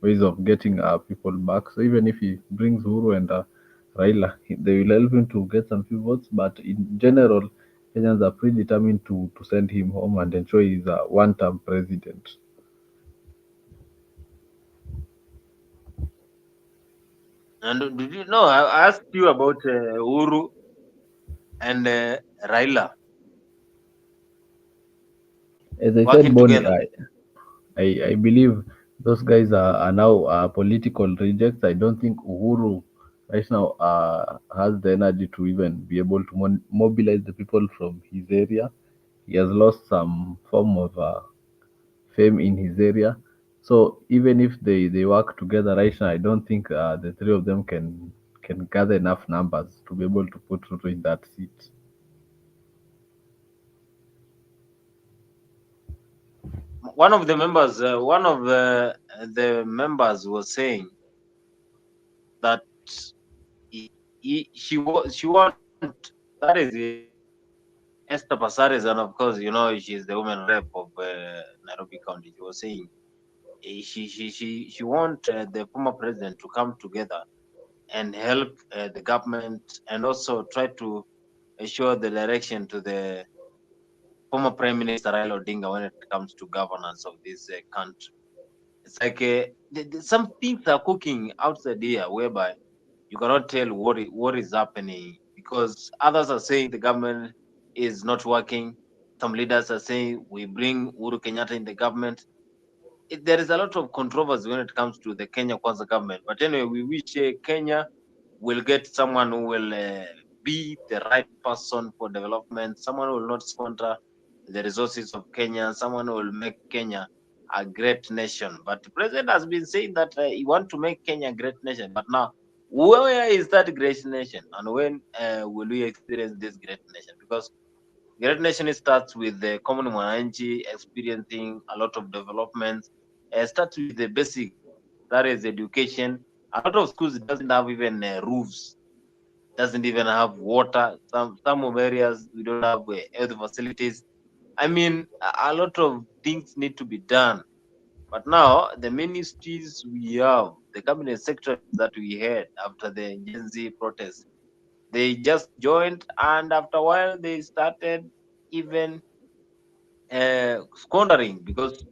ways of getting people back. So even if he brings Uhuru and Raila, they will help him to get some few votes. But in general, Kenyans are predetermined to send him home and ensure he's a one-term president. And did you know, I asked you about Uhuru and Raila As I working said, Bonnie, together. I believe those guys are now political rejects. I don't think Uhuru right now has the energy to even be able to mobilize the people from his area. He has lost some form of fame in his area. So even if they work together right now, I don't think the three of them can gather enough numbers to be able to put Ruto in that seat. One of the members, the members was saying that she want, that is Esther Passares, and of course you know she's the woman rep of Nairobi County. She was saying she want the former president to come together and help the government, and also try to assure the direction to the former Prime Minister Raila Odinga when it comes to governance of this country. It's like some things are cooking outside here, whereby you cannot tell what is happening, because others are saying the government is not working. Some leaders are saying we bring Uhuru Kenyatta in the government. There is a lot of controversy when it comes to the Kenya Kwanza government. But anyway, we wish Kenya will get someone who will be the right person for development, someone who will not squander the resources of Kenya, someone who will make Kenya a great nation. But the president has been saying that he wants to make Kenya a great nation. But now, where is that great nation? And when will we experience this great nation? Because great nation starts with the common mwananchi experiencing a lot of developments. Starts with the basic, that is education. A lot of schools doesn't have even roofs, doesn't even have water. Some of areas we don't have health facilities. I mean, a lot of things need to be done. But now the ministries we have, the cabinet secretaries that we had after the Gen Z protest, they just joined, and after a while they started even squandering. Because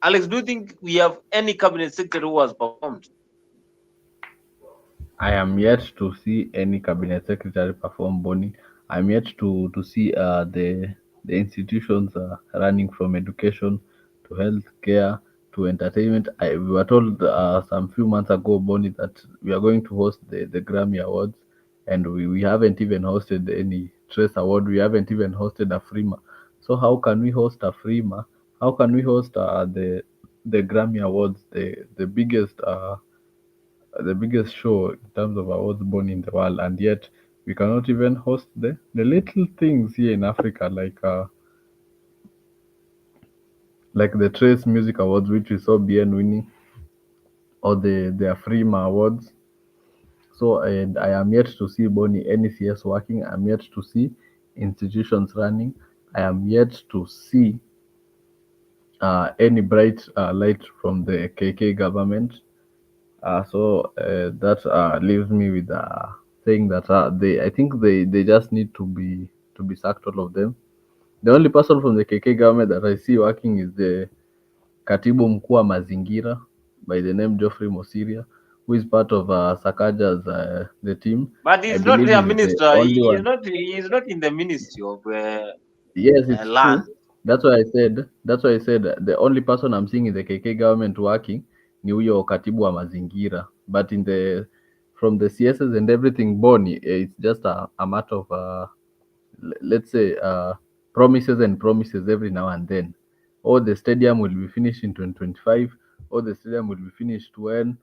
Alex, do you think we have any cabinet secretary who has performed? I am yet to see any cabinet secretary perform, Bonnie. I'm yet to see the institutions are running from education to healthcare to entertainment. We were told some few months ago, Bonnie, that we are going to host the Grammy Awards, and we haven't even hosted any Trace Award. We haven't even hosted a Frima. So how can we host a Frima? How can we host the Grammy Awards, the biggest show in terms of awards born in the world, and yet we cannot even host the little things here in Africa, like the Trace Music Awards, which we saw BN winning, or the Afrima Awards. So, and I am yet to see Bonnie NECS working. I'm yet to see institutions running. I am yet to see any bright light from the KK government. That leaves me with saying that I think they just need to be sacked, all of them. The only person from the KK government that I see working is the Katibu Mkuu wa Mazingira by the name Geoffrey Mosiria, who is part of Sakaja's the team. But I he's not believe a he's the minister. only He is one. not. He is not in the Ministry of Yes, it's Land. true. That's why I said. That's why I said the only person I'm seeing in the KK government working ni huyo katibu wa mazingira. But in the from the CSs and everything, Boni, it's just a matter of let's say promises and promises every now and then. Oh, the stadium will be finished in 2025. Oh, the stadium will be finished when.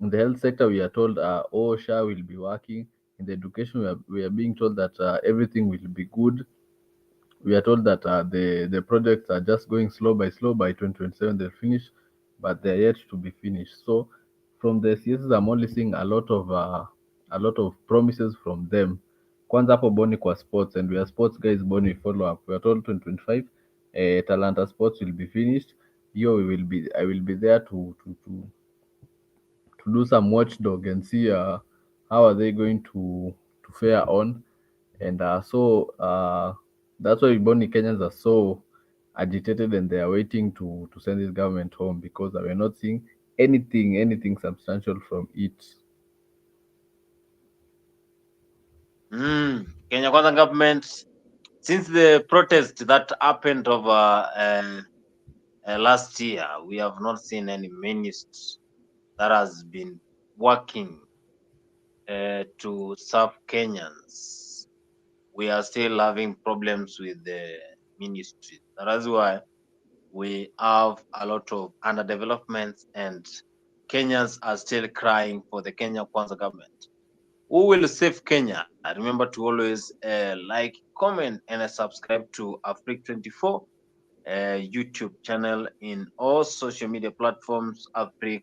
In the health sector, we are told, SHA will be working. In the education, we are being told that everything will be good. We are told that the projects are just going slow by slow. By 2027 they'll finish, but they're yet to be finished. So from the CSs, I'm only seeing a lot of promises from them. Kwanza hapo Boni kwa sports, and we are sports guys. Boni follow up. We are told 2025 Talanta Sports will be finished. I will be there to do some watchdog and see how are they going to fare on. And that's why Boni Kenyans are so agitated, and they are waiting to send this government home, because we're not seeing anything substantial from it. Kenya Kwanza government, since the protest that happened over last year, we have not seen any minister that has been working to serve Kenyans. We are still having problems with the ministry. That is why we have a lot of underdevelopments, and Kenyans are still crying for the Kenya Kwanza government. Who will save Kenya? Remember to always like, comment, and subscribe to Afrique24 YouTube channel in all social media platforms, Afrique24.